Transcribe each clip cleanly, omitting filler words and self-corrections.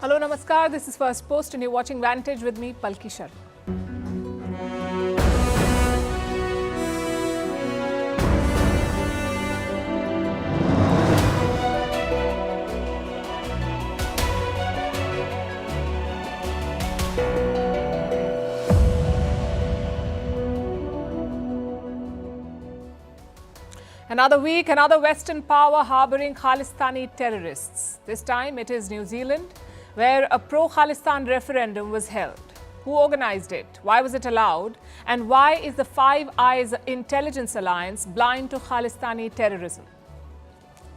Hello, Namaskar. This is Firstpost and you're watching Vantage with me, Palki Sharma. Another week, another Western power harbouring Khalistani terrorists. This time it is New Zealand, where a pro-Khalistan referendum was held. Who organised it? Why was it allowed? And why is the Five Eyes intelligence alliance blind to Khalistani terrorism?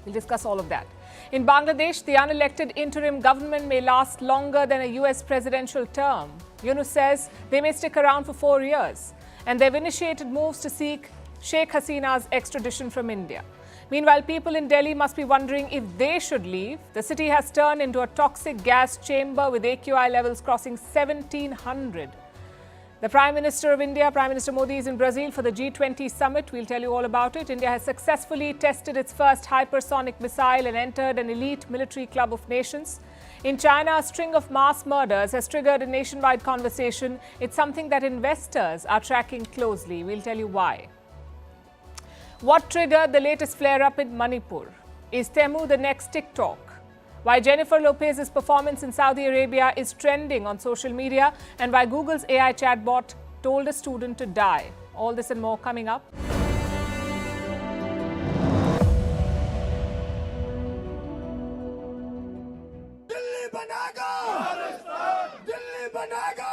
We'll discuss all of that. In Bangladesh, the unelected interim government may last longer than a US presidential term. Yunus says they may stick around for 4 years. And they've initiated moves to seek Sheikh Hasina's extradition from India. Meanwhile, people in Delhi must be wondering if they should leave. The city has turned into a toxic gas chamber with AQI levels crossing 1700. The Prime Minister of India, Prime Minister Modi, is in Brazil for the G20 summit. We'll tell you all about it. India has successfully tested its first hypersonic missile and entered an elite military club of nations. In China, a string of mass murders has triggered a nationwide conversation. It's something that investors are tracking closely. We'll tell you why. What triggered the latest flare-up in Manipur? Is Temu the next TikTok? Why Jennifer Lopez's performance in Saudi Arabia is trending on social media, and why Google's AI chatbot told a student to die. All this and more coming up. Delhi Banaga! Delhi Banaga!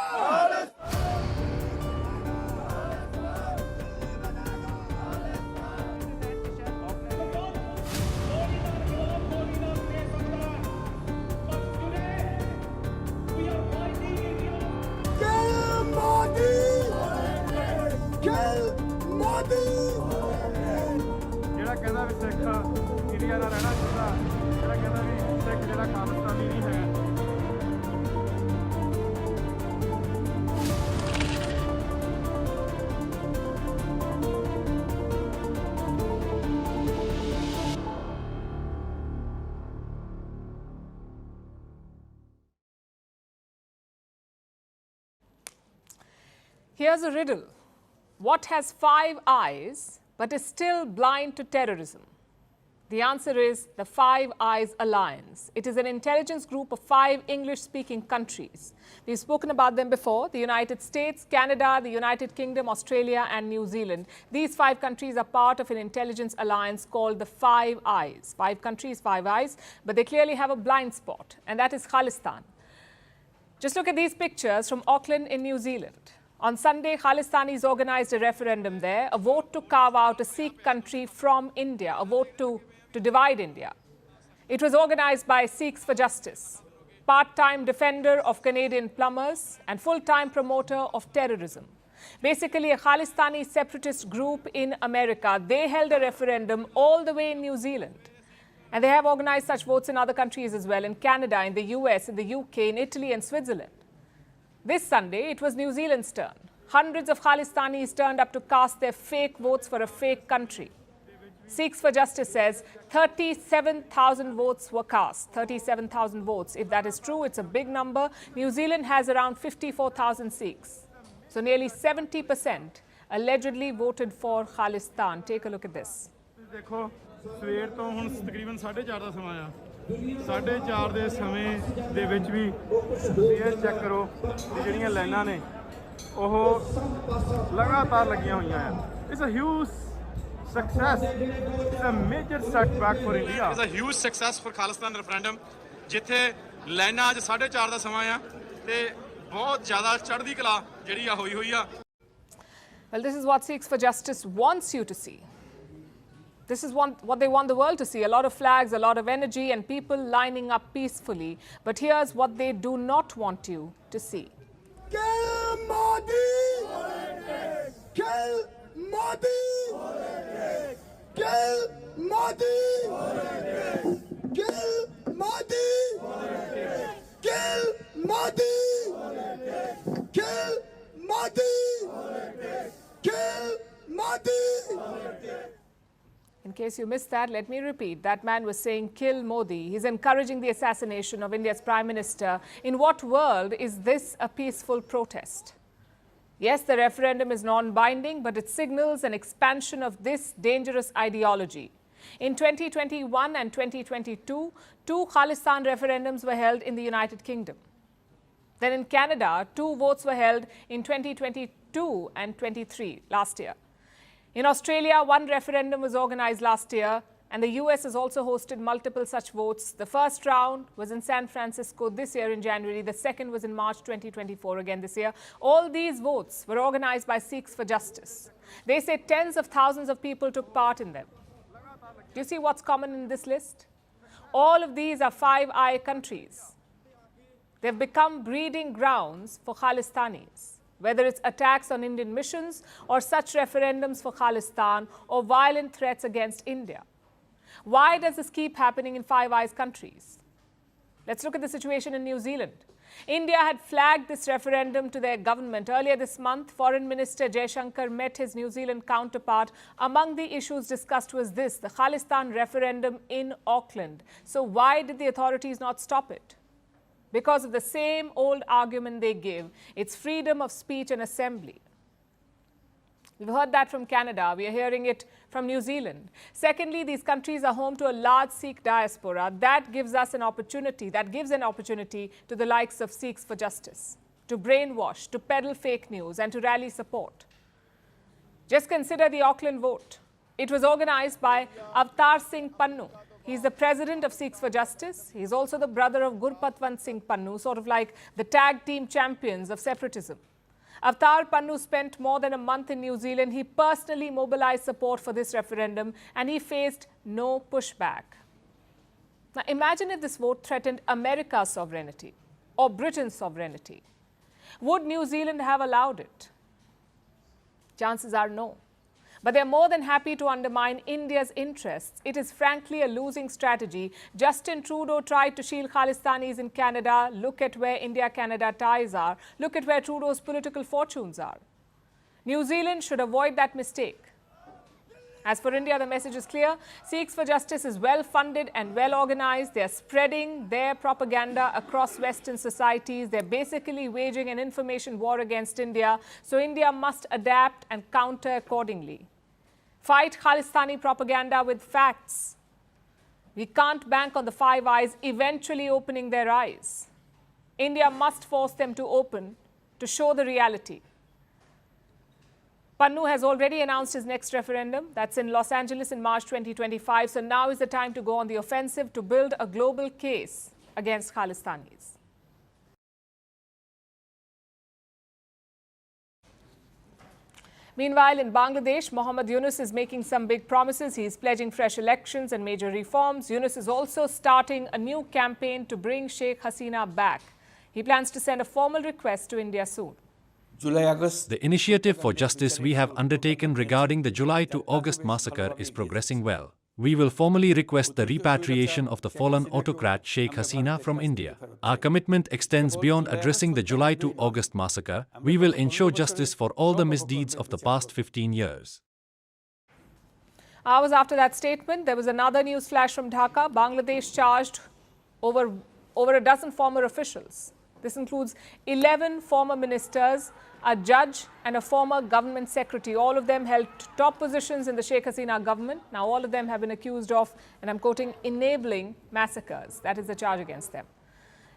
ਜਿਹੜਾ ਕਹਿੰਦਾ ਵੀ ਸਿੱਖ India ਦਾ ਰਹਿਣਾ ਚਾਹੁੰਦਾ, ਜਿਹੜਾ ਕਹਿੰਦਾ ਵੀ ਸਿੱਖ ਜਿਹੜਾ ਖਾਲਿਸਤਾਨੀ ਨਹੀਂ ਹੈ। Here's a riddle. What has 5 eyes but is still blind to terrorism? The answer is the Five Eyes Alliance. It is an intelligence group of 5 English-speaking countries. We've spoken about them before: the United States, Canada, the United Kingdom, Australia and New Zealand. These 5 countries are part of an intelligence alliance called the Five Eyes. 5 countries, 5 eyes, but they clearly have a blind spot, and that is Khalistan. Just look at these pictures from Auckland in New Zealand. On Sunday, Khalistanis organized a referendum there, a vote to carve out a Sikh country from India, a vote to divide India. It was organized by Sikhs for Justice, part-time defender of Canadian plumbers and full-time promoter of terrorism. Basically, a Khalistani separatist group in America. They held a referendum all the way in New Zealand. And they have organized such votes in other countries as well, in Canada, in the US, in the UK, in Italy and Switzerland. This Sunday, it was New Zealand's turn. Hundreds of Khalistanis turned up to cast their fake votes for a fake country. Sikhs for Justice says 37,000 votes were cast. 37,000 votes. If that is true, it's a big number. New Zealand has around 54,000 Sikhs. So nearly 70% allegedly voted for Khalistan. Take a look at this. ਦੇਖੋ ਸਵੇਰ ਤੋਂ ਹੁਣ ਤਕਰੀਬਨ 4:30 ਦਾ ਸਮਾਂ ਆ 4:30 ਦੇ ਸਮੇਂ ਦੇ ਵਿੱਚ ਵੀ ਇਹ ਚੈੱਕ ਕਰੋ ਕਿ ਜਿਹੜੀਆਂ ਲਾਈਨਾਂ ਨੇ ਉਹ ਲਗਾਤਾਰ ਲੱਗੀਆਂ ਹੋਈਆਂ ਆ it's a huge success. It's a major setback for India. It's a huge success for Khalistan referendum. ਜਿੱਥੇ ਲਾਈਨਾਂ ਅੱਜ 4:30 ਦਾ ਸਮਾਂ ਆ ਤੇ ਬਹੁਤ ਜ਼ਿਆਦਾ ਚੜ੍ਹਦੀ ਕਲਾ ਜਿਹੜੀ ਆ ਹੋਈ ਆ. Well, this is what Sikhs for Justice wants you to see. This is what they want the world to see. A lot of flags, a lot of energy and people lining up peacefully. But here's what they do not want you to see. Kill Modi! Kill Modi! Kill Modi! Kill Modi! Kill Modi! Kill Modi! Kill Modi! In case case you missed that, let me repeat. That man was saying, kill Modi. He's encouraging the assassination of India's Prime Minister. In what world is this a peaceful protest? Yes, the referendum is non-binding, but it signals an expansion of this dangerous ideology. In 2021 and 2022, 2 Khalistan referendums were held in the United Kingdom. Then in Canada, 2 votes were held in 2022 and 23 last year. In Australia, 1 referendum was organized last year, and the US has also hosted multiple such votes. The first round was in San Francisco this year in January. The second was in March 2024, again this year. All these votes were organized by Sikhs for Justice. They say tens of thousands of people took part in them. Do you see what's common in this list? All of these are Five Eye countries. They've become breeding grounds for Khalistanis, whether it's attacks on Indian missions or such referendums for Khalistan or violent threats against India. Why does this keep happening in Five Eyes countries? Let's look at the situation in New Zealand. India had flagged this referendum to their government. Earlier this month, Foreign Minister Jaishankar met his New Zealand counterpart. Among the issues discussed was this, the Khalistan referendum in Auckland. So why did the authorities not stop it? Because of the same old argument they give, it's freedom of speech and assembly. We've heard that from Canada. We are hearing it from New Zealand. Secondly, these countries are home to a large Sikh diaspora. That gives us an opportunity, to the likes of Sikhs for Justice, to brainwash, to peddle fake news and to rally support. Just consider the Auckland vote. It was organized by Avtar Singh Pannu. He's the president of Sikhs for Justice. He's also the brother of Gurpatwant Singh Pannu, sort of like the tag team champions of separatism. Avtar Pannu spent more than a month in New Zealand. He personally mobilized support for this referendum and he faced no pushback. Now imagine if this vote threatened America's sovereignty or Britain's sovereignty. Would New Zealand have allowed it? Chances are no. But they're more than happy to undermine India's interests. It is frankly a losing strategy. Justin Trudeau tried to shield Khalistanis in Canada. Look at where India-Canada ties are. Look at where Trudeau's political fortunes are. New Zealand should avoid that mistake. As for India, the message is clear. Sikhs for Justice is well funded and well organized. They're spreading their propaganda across Western societies. They're basically waging an information war against India. So India must adapt and counter accordingly. Fight Khalistani propaganda with facts. We can't bank on the Five Eyes eventually opening their eyes. India must force them to open to show the reality. Pannu has already announced his next referendum. That's in Los Angeles in March 2025. So now is the time to go on the offensive to build a global case against Khalistanis. Meanwhile, in Bangladesh, Muhammad Yunus is making some big promises. He is pledging fresh elections and major reforms. Yunus is also starting a new campaign to bring Sheikh Hasina back. He plans to send a formal request to India soon. The initiative for justice we have undertaken regarding the July to August massacre is progressing well. We will formally request the repatriation of the fallen autocrat Sheikh Hasina from India. Our commitment extends beyond addressing the July to August massacre. We will ensure justice for all the misdeeds of the past 15 years. Hours after that statement, there was another news flash from Dhaka. Bangladesh charged over a dozen former officials. This includes 11 former ministers, a judge and a former government secretary. All of them held top positions in the Sheikh Hasina government. Now all of them have been accused of, and I'm quoting, enabling massacres. That is the charge against them.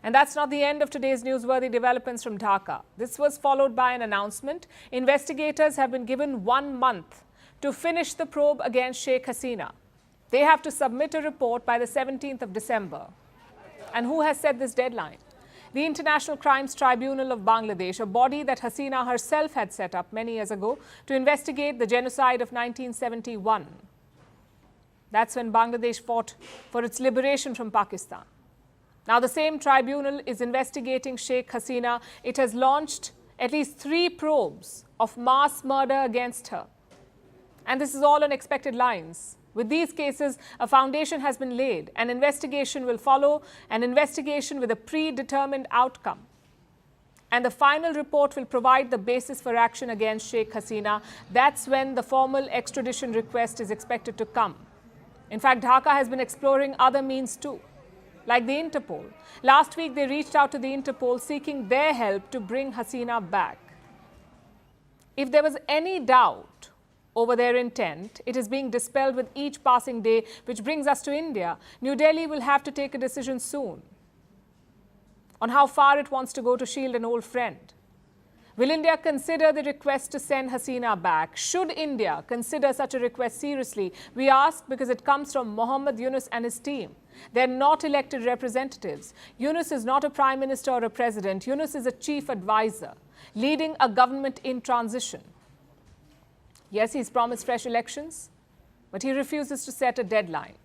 And that's not the end of today's newsworthy developments from Dhaka. This was followed by an announcement. Investigators have been given 1 month to finish the probe against Sheikh Hasina. They have to submit a report by the 17th of December. And who has set this deadline? The International Crimes Tribunal of Bangladesh, a body that Hasina herself had set up many years ago to investigate the genocide of 1971. That's when Bangladesh fought for its liberation from Pakistan. Now the same tribunal is investigating Sheikh Hasina. It has launched at least 3 probes of mass murder against her. And this is all on expected lines. With these cases, a foundation has been laid. An investigation will follow, an investigation with a predetermined outcome. And the final report will provide the basis for action against Sheikh Hasina. That's when the formal extradition request is expected to come. In fact, Dhaka has been exploring other means too, like the Interpol. Last week, they reached out to the Interpol seeking their help to bring Hasina back. If there was any doubt over their intent, it is being dispelled with each passing day, which brings us to India. New Delhi will have to take a decision soon on how far it wants to go to shield an old friend. Will India consider the request to send Hasina back? Should India consider such a request seriously? We ask because it comes from Muhammad Yunus and his team. They're not elected representatives. Yunus is not a prime minister or a president. Yunus is a chief advisor, leading a government in transition. Yes, he's promised fresh elections, but he refuses to set a deadline.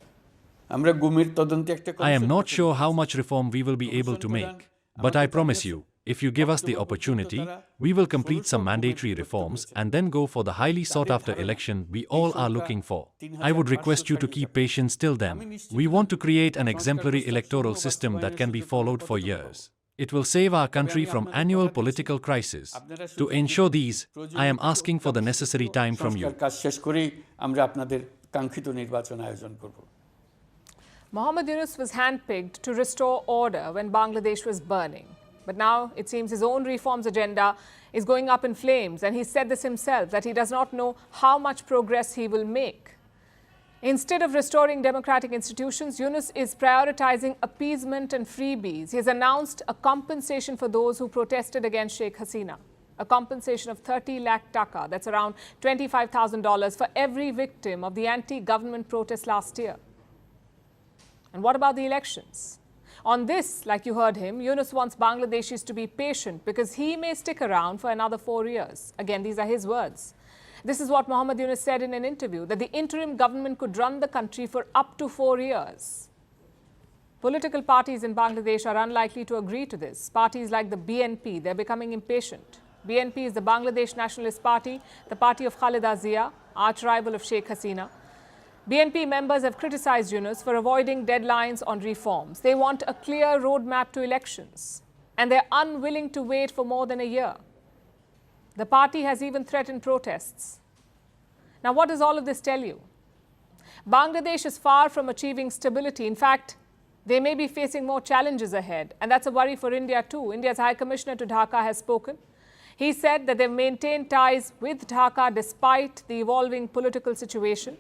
I am not sure how much reform we will be able to make, but I promise you, if you give us the opportunity, we will complete some mandatory reforms and then go for the highly sought-after election we all are looking for. I would request you to keep patience till then. We want to create an exemplary electoral system that can be followed for years. It will save our country from annual political crisis. To ensure these, I am asking for the necessary time from you. Muhammad Yunus was handpicked to restore order when Bangladesh was burning. But now it seems his own reforms agenda is going up in flames, and he said this himself, that he does not know how much progress he will make. Instead of restoring democratic institutions, Yunus is prioritizing appeasement and freebies. He has announced a compensation for those who protested against Sheikh Hasina, a compensation of 30 lakh taka, that's around $25,000 for every victim of the anti-government protest last year. And what about the elections? On this, like you heard him, Yunus wants Bangladeshis to be patient because he may stick around for another 4 years. Again, these are his words. This is what Muhammad Yunus said in an interview, that the interim government could run the country for up to 4 years. Political parties in Bangladesh are unlikely to agree to this. Parties like the BNP, they're becoming impatient. BNP is the Bangladesh Nationalist Party, the party of Khaleda Zia, arch-rival of Sheikh Hasina. BNP members have criticized Yunus for avoiding deadlines on reforms. They want a clear roadmap to elections, and they're unwilling to wait for more than a year. The party has even threatened protests. Now, what does all of this tell you? Bangladesh is far from achieving stability. In fact, they may be facing more challenges ahead, and that's a worry for India too. India's High Commissioner to Dhaka has spoken. He said that they've maintained ties with Dhaka despite the evolving political situation.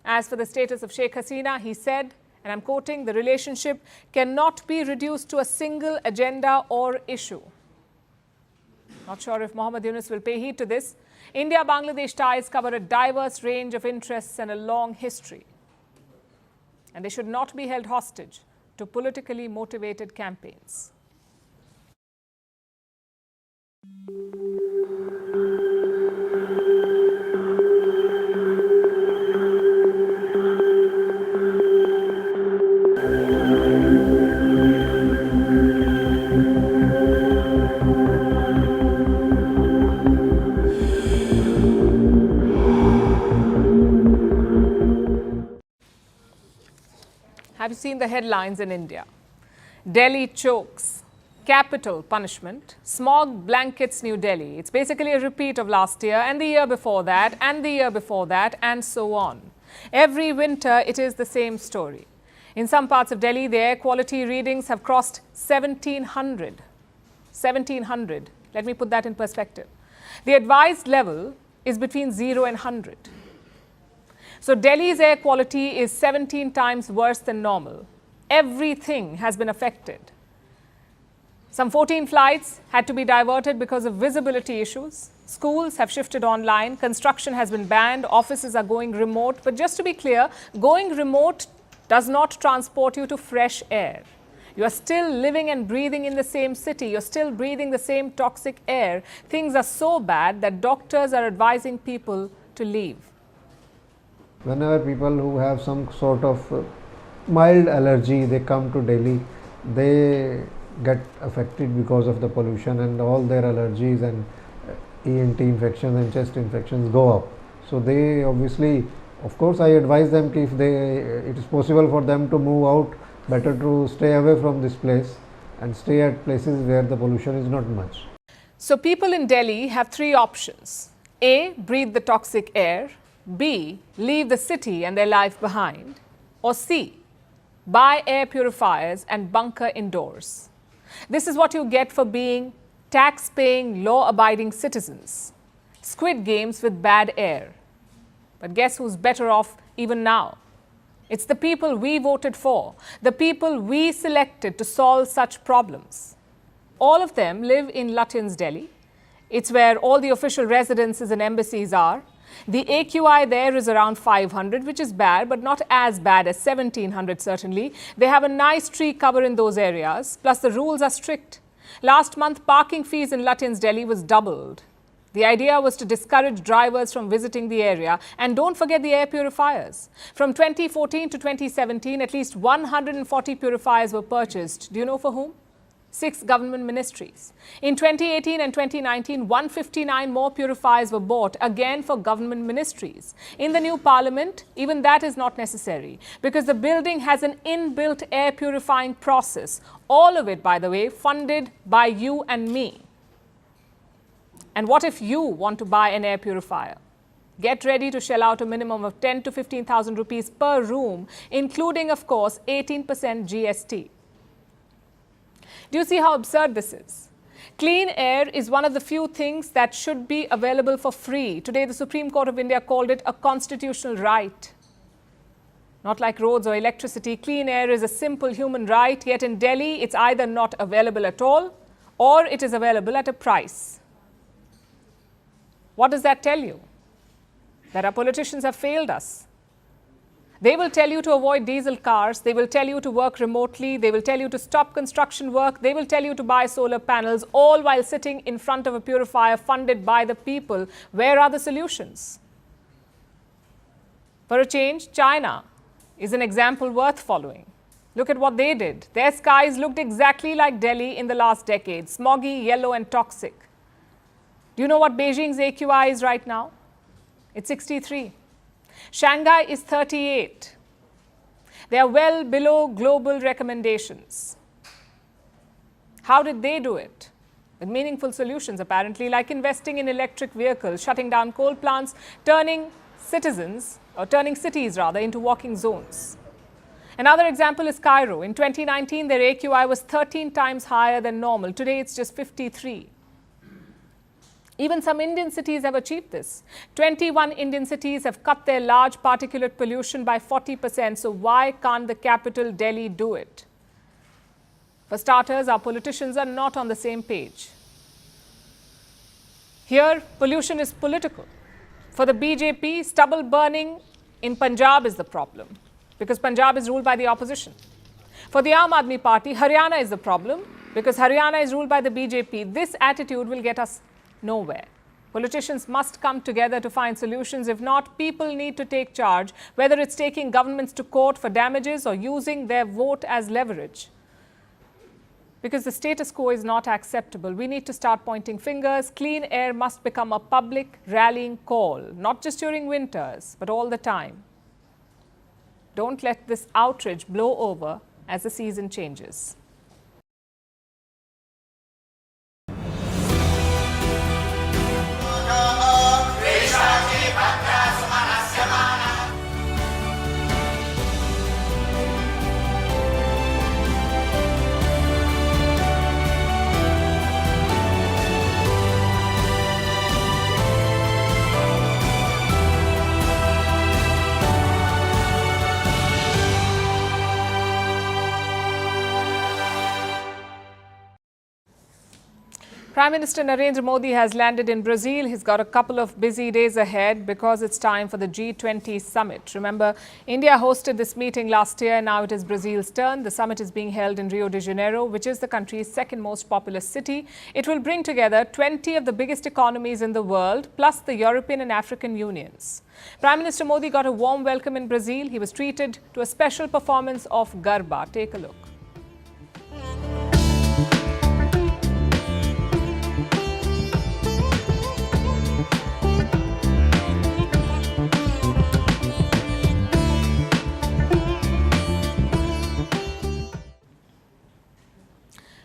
As for the status of Sheikh Hasina, he said, and I'm quoting, the relationship cannot be reduced to a single agenda or issue. Not sure if Muhammad Yunus will pay heed to this. India-Bangladesh ties cover a diverse range of interests and a long history. And they should not be held hostage to politically motivated campaigns. Have you seen the headlines in India? Delhi chokes, capital punishment, smog blankets New Delhi. It's basically a repeat of last year and the year before that and the year before that and so on. Every winter it is the same story. In some parts of Delhi, the air quality readings have crossed 1700. 1700. Let me put that in perspective. The advised level is between 0 and 100. So Delhi's air quality is 17 times worse than normal. Everything has been affected. Some 14 flights had to be diverted because of visibility issues. Schools have shifted online. Construction has been banned. Offices are going remote. But just to be clear, going remote does not transport you to fresh air. You are still living and breathing in the same city. You're still breathing the same toxic air. Things are so bad that doctors are advising people to leave. Whenever people who have some sort of mild allergy, they come to Delhi, they get affected because of the pollution, and all their allergies and ENT infections and chest infections go up. So they obviously, of course, I advise them if it is possible for them to move out, better to stay away from this place and stay at places where the pollution is not much. So people in Delhi have three options. A, breathe the toxic air. B, leave the city and their life behind. Or C, buy air purifiers and bunker indoors. This is what you get for being tax-paying, law-abiding citizens. Squid games with bad air. But guess who's better off even now? It's the people we voted for, the people we selected to solve such problems. All of them live in Lutyens, Delhi. It's where all the official residences and embassies are. The AQI there is around 500, which is bad, but not as bad as 1700 certainly. They have a nice tree cover in those areas, plus the rules are strict. Last month, parking fees in Lutyens, Delhi was doubled. The idea was to discourage drivers from visiting the area. And don't forget the air purifiers. From 2014 to 2017, at least 140 purifiers were purchased. Do you know for whom? 6 government ministries. In 2018 and 2019, 159 more purifiers were bought, again for government ministries. In the new parliament, even that is not necessary because the building has an inbuilt air purifying process. All of it, by the way, funded by you and me. And what if you want to buy an air purifier? Get ready to shell out a minimum of 10 to 15,000 rupees per room, including, of course, 18% GST. Do you see how absurd this is? Clean air is one of the few things that should be available for free. Today, the Supreme Court of India called it a constitutional right. Not like roads or electricity, clean air is a simple human right, yet in Delhi, it's either not available at all or it is available at a price. What does that tell you? That our politicians have failed us. They will tell you to avoid diesel cars, they will tell you to work remotely, they will tell you to stop construction work, they will tell you to buy solar panels, all while sitting in front of a purifier funded by the people. Where are the solutions? For a change, China is an example worth following. Look at what they did. Their skies looked exactly like Delhi in the last decade, smoggy, yellow and toxic. Do you know what Beijing's AQI is right now? It's 63. Shanghai is 38. They are well below global recommendations. How did they do it? With meaningful solutions, apparently, like investing in electric vehicles, shutting down coal plants, turning cities into walking zones. Another example is Cairo. In 2019, their AQI was 13 times higher than normal. Today, it's just 53. Even some Indian cities have achieved this. 21 Indian cities have cut their large particulate pollution by 40%. So why can't the capital, Delhi, do it? For starters, our politicians are not on the same page. Here, pollution is political. For the BJP, stubble burning in Punjab is the problem because Punjab is ruled by the opposition. For the Aam Aadmi Party, Haryana is the problem because Haryana is ruled by the BJP. This attitude will get us nowhere. Politicians must come together to find solutions. If not, people need to take charge, whether it's taking governments to court for damages or using their vote as leverage. Because the status quo is not acceptable. We need to start pointing fingers. Clean air must become a public rallying call, not just during winters, but all the time. Don't let this outrage blow over as the season changes. Prime Minister Narendra Modi has landed in Brazil. He's got a couple of busy days ahead because it's time for the G20 summit. Remember, India hosted this meeting last year. Now it is Brazil's turn. The summit is being held in Rio de Janeiro, which is the country's second most populous city. It will bring together 20 of the biggest economies in the world, plus the European and African unions. Prime Minister Modi got a warm welcome in Brazil. He was treated to a special performance of Garba. Take a look.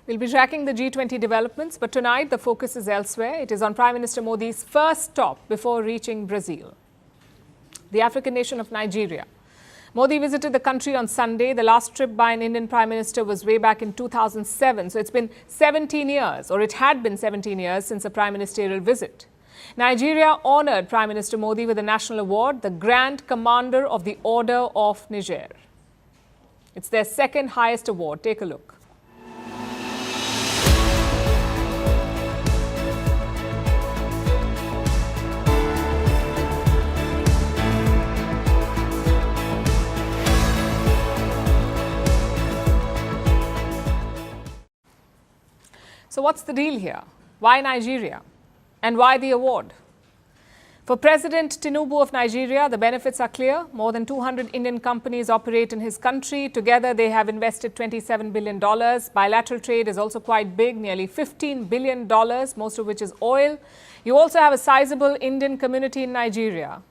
We'll be tracking the G20 developments, but tonight the focus is elsewhere. It is on Prime Minister Modi's first stop before reaching Brazil, the African nation of Nigeria. Modi visited the country on Sunday. The last trip by an Indian Prime Minister was way back in 2007. So it's been 17 years, or it had been 17 years since a prime ministerial visit. Nigeria honoured Prime Minister Modi with a national award, the Grand Commander of the Order of Niger. It's their second highest award. Take a look. So what's the deal here? Why Nigeria? And why the award? For President Tinubu of Nigeria, the benefits are clear. More than 200 Indian companies operate in his country. Together, they have invested $27 billion. Bilateral trade is also quite big, nearly $15 billion, most of which is oil. You also have a sizable Indian community in Nigeria.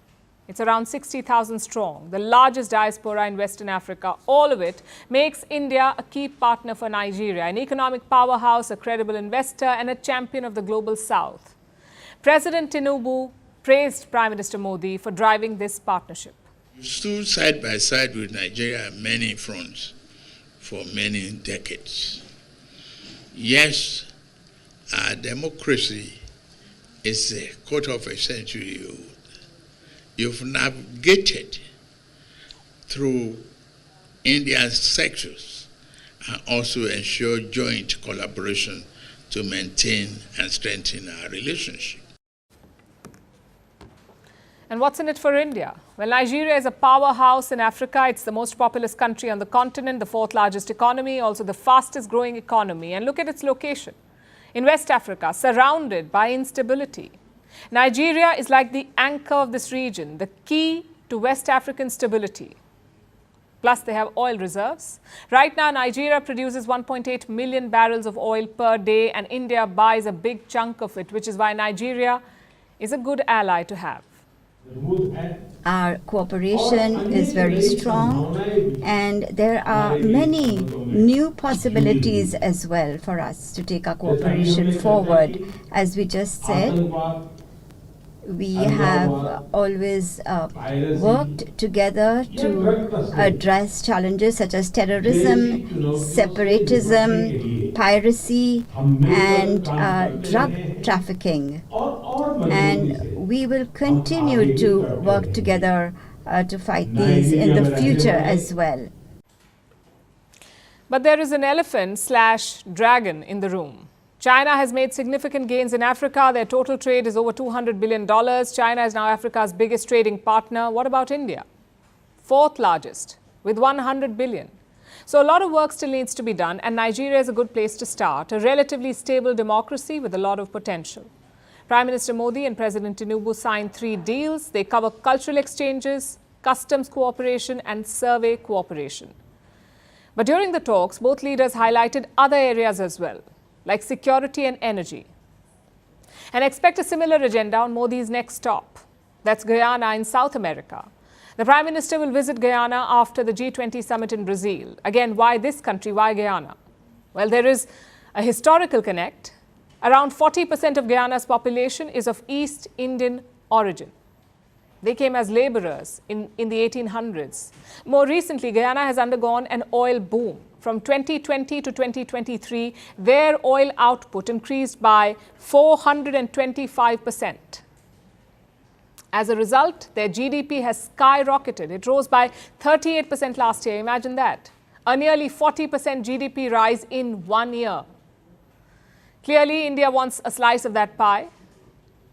It's around 60,000 strong, the largest diaspora in Western Africa. All of it makes India a key partner for Nigeria, an economic powerhouse, a credible investor, and a champion of the global south. President Tinubu praised Prime Minister Modi for driving this partnership. You stood side by side with Nigeria on many fronts for many decades. Yes, our democracy is a quarter of a century old. You've navigated through India's sectors and also ensured joint collaboration to maintain and strengthen our relationship. And what's in it for India? Well, Nigeria is a powerhouse in Africa. It's the most populous country on the continent, the fourth largest economy, also the fastest growing economy. And look at its location. In West Africa, surrounded by instability. Nigeria is like the anchor of this region, the key to West African stability. Plus, they have oil reserves. Right now, Nigeria produces 1.8 million barrels of oil per day, and India buys a big chunk of it, which is why Nigeria is a good ally to have. Our cooperation is very strong, and there are many new possibilities as well for us to take our cooperation forward. As we just said, we have always worked together to address challenges such as terrorism, separatism, piracy, and drug trafficking. And we will continue to work together to fight these in the future as well. But there is an elephant/dragon in the room. China has made significant gains in Africa. Their total trade is over $200 billion. China is now Africa's biggest trading partner. What about India? Fourth largest, with $100 billion. So a lot of work still needs to be done, and Nigeria is a good place to start, a relatively stable democracy with a lot of potential. Prime Minister Modi and President Tinubu signed 3 deals. They cover cultural exchanges, customs cooperation, and survey cooperation. But during the talks, both leaders highlighted other areas as well, like security and energy. And expect a similar agenda on Modi's next stop. That's Guyana in South America. The Prime Minister will visit Guyana after the G20 summit in Brazil. Again, why this country? Why Guyana? Well, there is a historical connect. Around 40% of Guyana's population is of East Indian origin. They came as laborers in the 1800s. More recently, Guyana has undergone an oil boom. From 2020 to 2023, their oil output increased by 425%. As a result, their GDP has skyrocketed. It rose by 38% last year. Imagine that. A nearly 40% GDP rise in 1 year. Clearly, India wants a slice of that pie.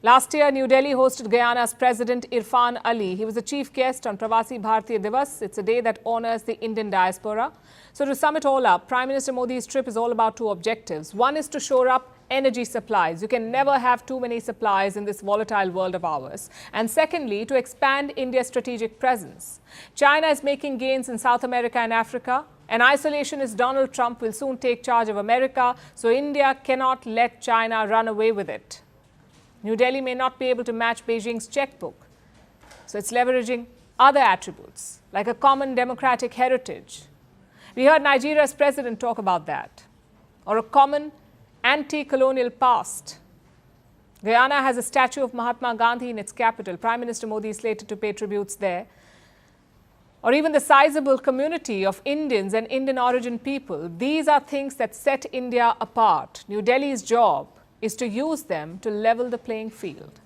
Last year, New Delhi hosted Guyana's President Irfan Ali. He was the chief guest on Pravasi Bharatiya Divas. It's a day that honors the Indian diaspora. So to sum it all up, Prime Minister Modi's trip is all about 2 objectives. One is to shore up energy supplies. You can never have too many supplies in this volatile world of ours. And secondly, to expand India's strategic presence. China is making gains in South America and Africa. An isolationist Donald Trump will soon take charge of America, so India cannot let China run away with it. New Delhi may not be able to match Beijing's checkbook, so it's leveraging other attributes, like a common democratic heritage. We heard Nigeria's president talk about that, or a common anti-colonial past. Guyana has a statue of Mahatma Gandhi in its capital. Prime Minister Modi is slated to pay tributes there. or even the sizable community of Indians and Indian origin people, these are things that set India apart. New Delhi's job is to use them to level the playing field.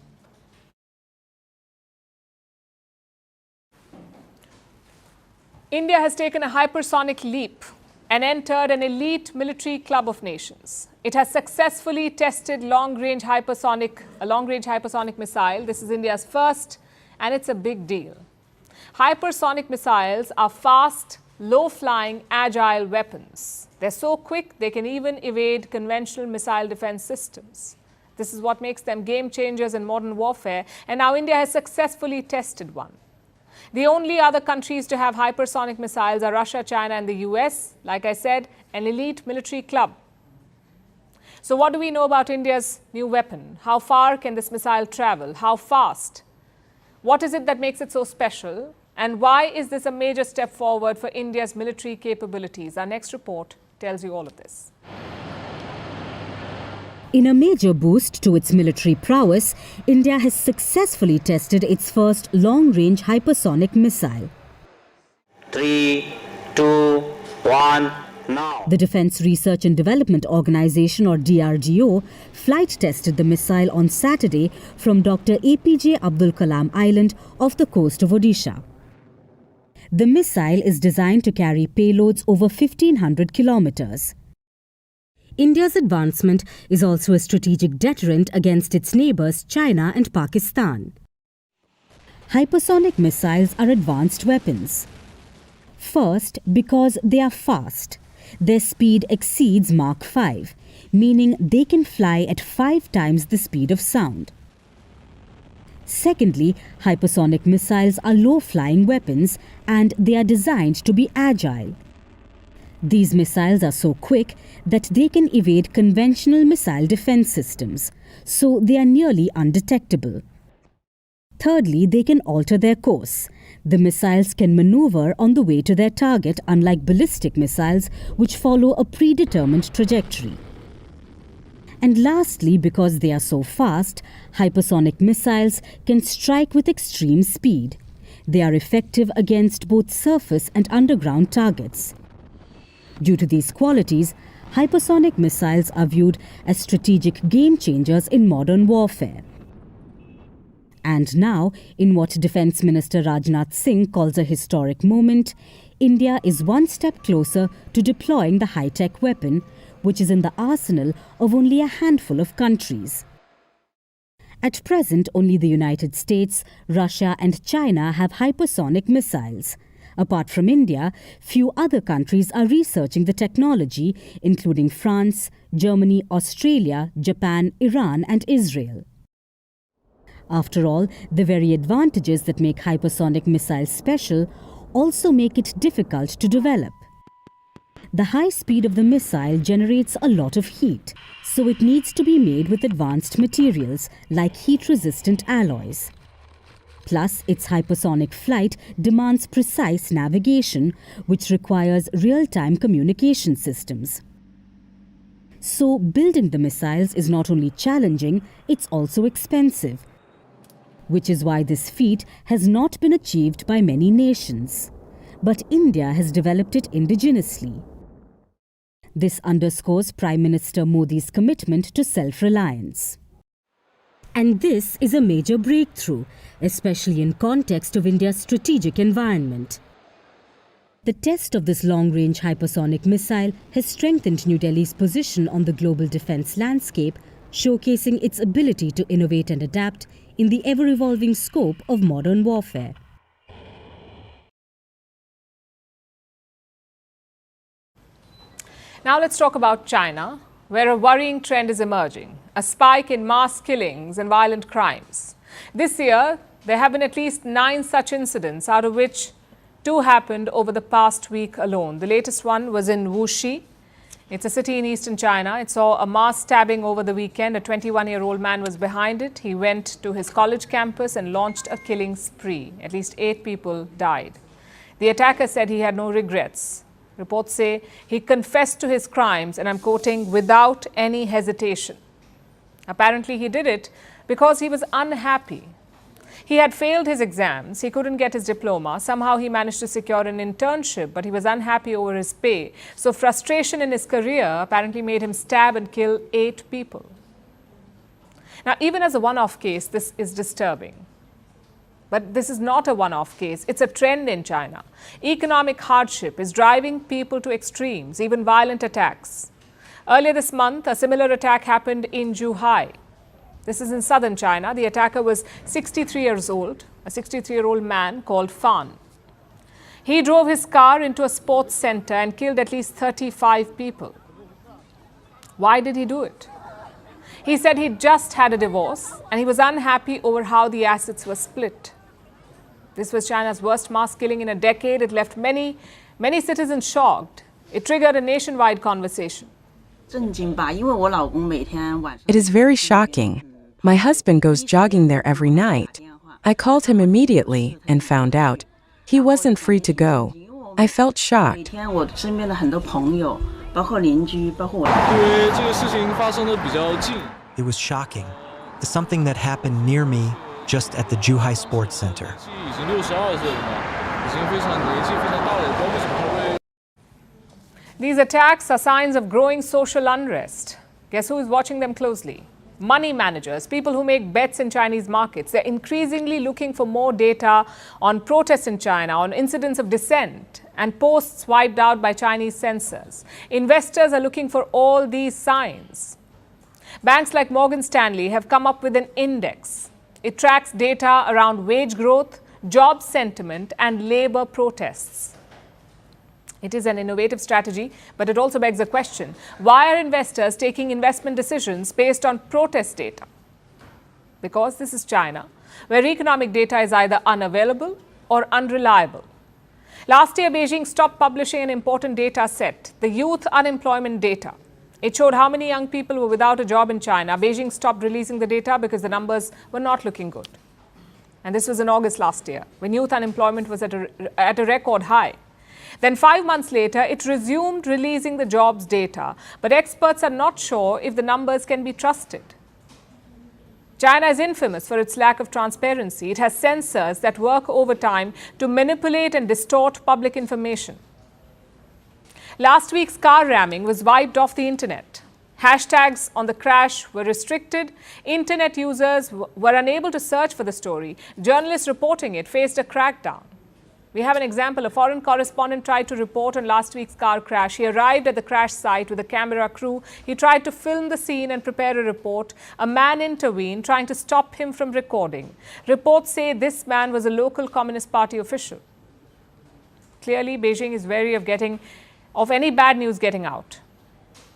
India has taken a hypersonic leap and entered an elite military club of nations. It has successfully tested a long-range hypersonic missile. This is India's first, and it's a big deal. Hypersonic missiles are fast, low-flying, agile weapons. They're so quick they can even evade conventional missile defense systems. This is what makes them game changers in modern warfare, and now India has successfully tested one. The only other countries to have hypersonic missiles are Russia, China, and the US. Like I said, an elite military club. So what do we know about India's new weapon? How far can this missile travel? How fast? What is it that makes it so special? And why is this a major step forward for India's military capabilities? Our next report tells you all of this. In a major boost to its military prowess, India has successfully tested its first long-range hypersonic missile. 3, 2, 1, now. The Defence Research and Development Organisation, or DRDO, flight tested the missile on Saturday from Dr. APJ Abdul Kalam Island off the coast of Odisha. The missile is designed to carry payloads over 1,500 kilometres. India's advancement is also a strategic deterrent against its neighbours China and Pakistan. Hypersonic missiles are advanced weapons. First, because they are fast. Their speed exceeds Mach 5, meaning they can fly at 5 times the speed of sound. Secondly, hypersonic missiles are low-flying weapons and they are designed to be agile. These missiles are so quick that they can evade conventional missile defense systems, so they are nearly undetectable. Thirdly, they can alter their course. The missiles can maneuver on the way to their target, unlike ballistic missiles, which follow a predetermined trajectory. And lastly, because they are so fast, hypersonic missiles can strike with extreme speed. They are effective against both surface and underground targets. Due to these qualities, hypersonic missiles are viewed as strategic game changers in modern warfare. And now, in what Defence Minister Rajnath Singh calls a historic moment, India is one step closer to deploying the high-tech weapon, which is in the arsenal of only a handful of countries. At present, only the United States, Russia and China have hypersonic missiles. Apart from India, few other countries are researching the technology, including France, Germany, Australia, Japan, Iran and Israel. After all, the very advantages that make hypersonic missiles special also make it difficult to develop. The high speed of the missile generates a lot of heat, so it needs to be made with advanced materials like heat-resistant alloys. Plus, its hypersonic flight demands precise navigation, which requires real-time communication systems. So, building the missiles is not only challenging, it's also expensive, which is why this feat has not been achieved by many nations. But India has developed it indigenously. This underscores Prime Minister Modi's commitment to self-reliance. And this is a major breakthrough, especially in context of India's strategic environment. The test of this long-range hypersonic missile has strengthened New Delhi's position on the global defense landscape, showcasing its ability to innovate and adapt in the ever-evolving scope of modern warfare. Now let's talk about China, where a worrying trend is emerging, a spike in mass killings and violent crimes. This year, there have been at least 9 such incidents, out of which 2 happened over the past week alone. The latest one was in Wuxi. It's a city in eastern China. It saw a mass stabbing over the weekend. A 21-year-old man was behind it. He went to his college campus and launched a killing spree. At least 8 people died. The attacker said he had no regrets. Reports say he confessed to his crimes, and I'm quoting, without any hesitation. Apparently, he did it because he was unhappy. He had failed his exams, he couldn't get his diploma. Somehow he managed to secure an internship, but he was unhappy over his pay. So frustration in his career apparently made him stab and kill 8 people. Now, even as a one-off case, this is disturbing. But this is not a one-off case. It's a trend in China. Economic hardship is driving people to extremes, even violent attacks. Earlier this month, a similar attack happened in Zhuhai. This is in southern China. The attacker was 63 years old, a 63-year-old man called Fan. He drove his car into a sports center and killed at least 35 people. Why did he do it? He said he just had a divorce and he was unhappy over how the assets were split. This was China's worst mass killing in a decade. It left many citizens shocked. It triggered a nationwide conversation. It is very shocking. My husband goes jogging there every night. I called him immediately and found out he wasn't free to go. I felt shocked. It was shocking. Something that happened near me just at the Zhuhai Sports Center. These attacks are signs of growing social unrest. Guess who is watching them closely? Money managers, people who make bets in Chinese markets. They're increasingly looking for more data on protests in China, on incidents of dissent and posts wiped out by Chinese censors. Investors are looking for all these signs. Banks like Morgan Stanley have come up with an index. It tracks data around wage growth, job sentiment, and labor protests. It is an innovative strategy, but it also begs a question. Why are investors taking investment decisions based on protest data? Because this is China, where economic data is either unavailable or unreliable. Last year, Beijing stopped publishing an important data set, the youth unemployment data. It showed how many young people were without a job in China. Beijing stopped releasing the data because the numbers were not looking good. And this was in August last year, when youth unemployment was at a record high. Then 5 months later, it resumed releasing the jobs data. But experts are not sure if the numbers can be trusted. China is infamous for its lack of transparency. It has censors that work overtime to manipulate and distort public information. Last week's car ramming was wiped off the internet. Hashtags on the crash were restricted. Internet users were unable to search for the story. Journalists reporting it faced a crackdown. We have an example. A foreign correspondent tried to report on last week's car crash. He arrived at the crash site with a camera crew. He tried to film the scene and prepare a report. A man intervened, trying to stop him from recording. Reports say this man was a local Communist Party official. Clearly, Beijing is wary of any bad news getting out.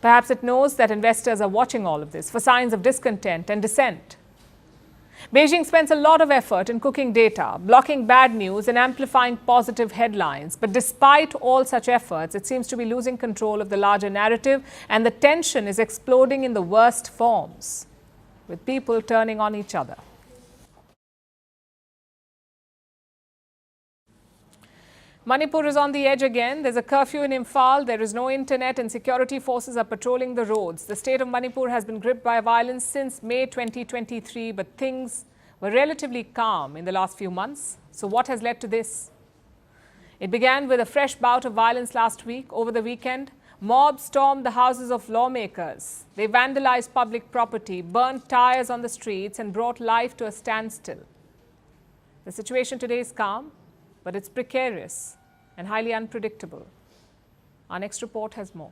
Perhaps it knows that investors are watching all of this for signs of discontent and dissent. Beijing spends a lot of effort in cooking data, blocking bad news and amplifying positive headlines. But despite all such efforts, it seems to be losing control of the larger narrative, and the tension is exploding in the worst forms, with people turning on each other. Manipur is on the edge again. There's a curfew in Imphal. There is no internet and security forces are patrolling the roads. The state of Manipur has been gripped by violence since May 2023, but things were relatively calm in the last few months. So what has led to this? It began with a fresh bout of violence last week. Over the weekend, mobs stormed the houses of lawmakers. They vandalized public property, burned tires on the streets and brought life to a standstill. The situation today is calm, but it's precarious and highly unpredictable. Our next report has more.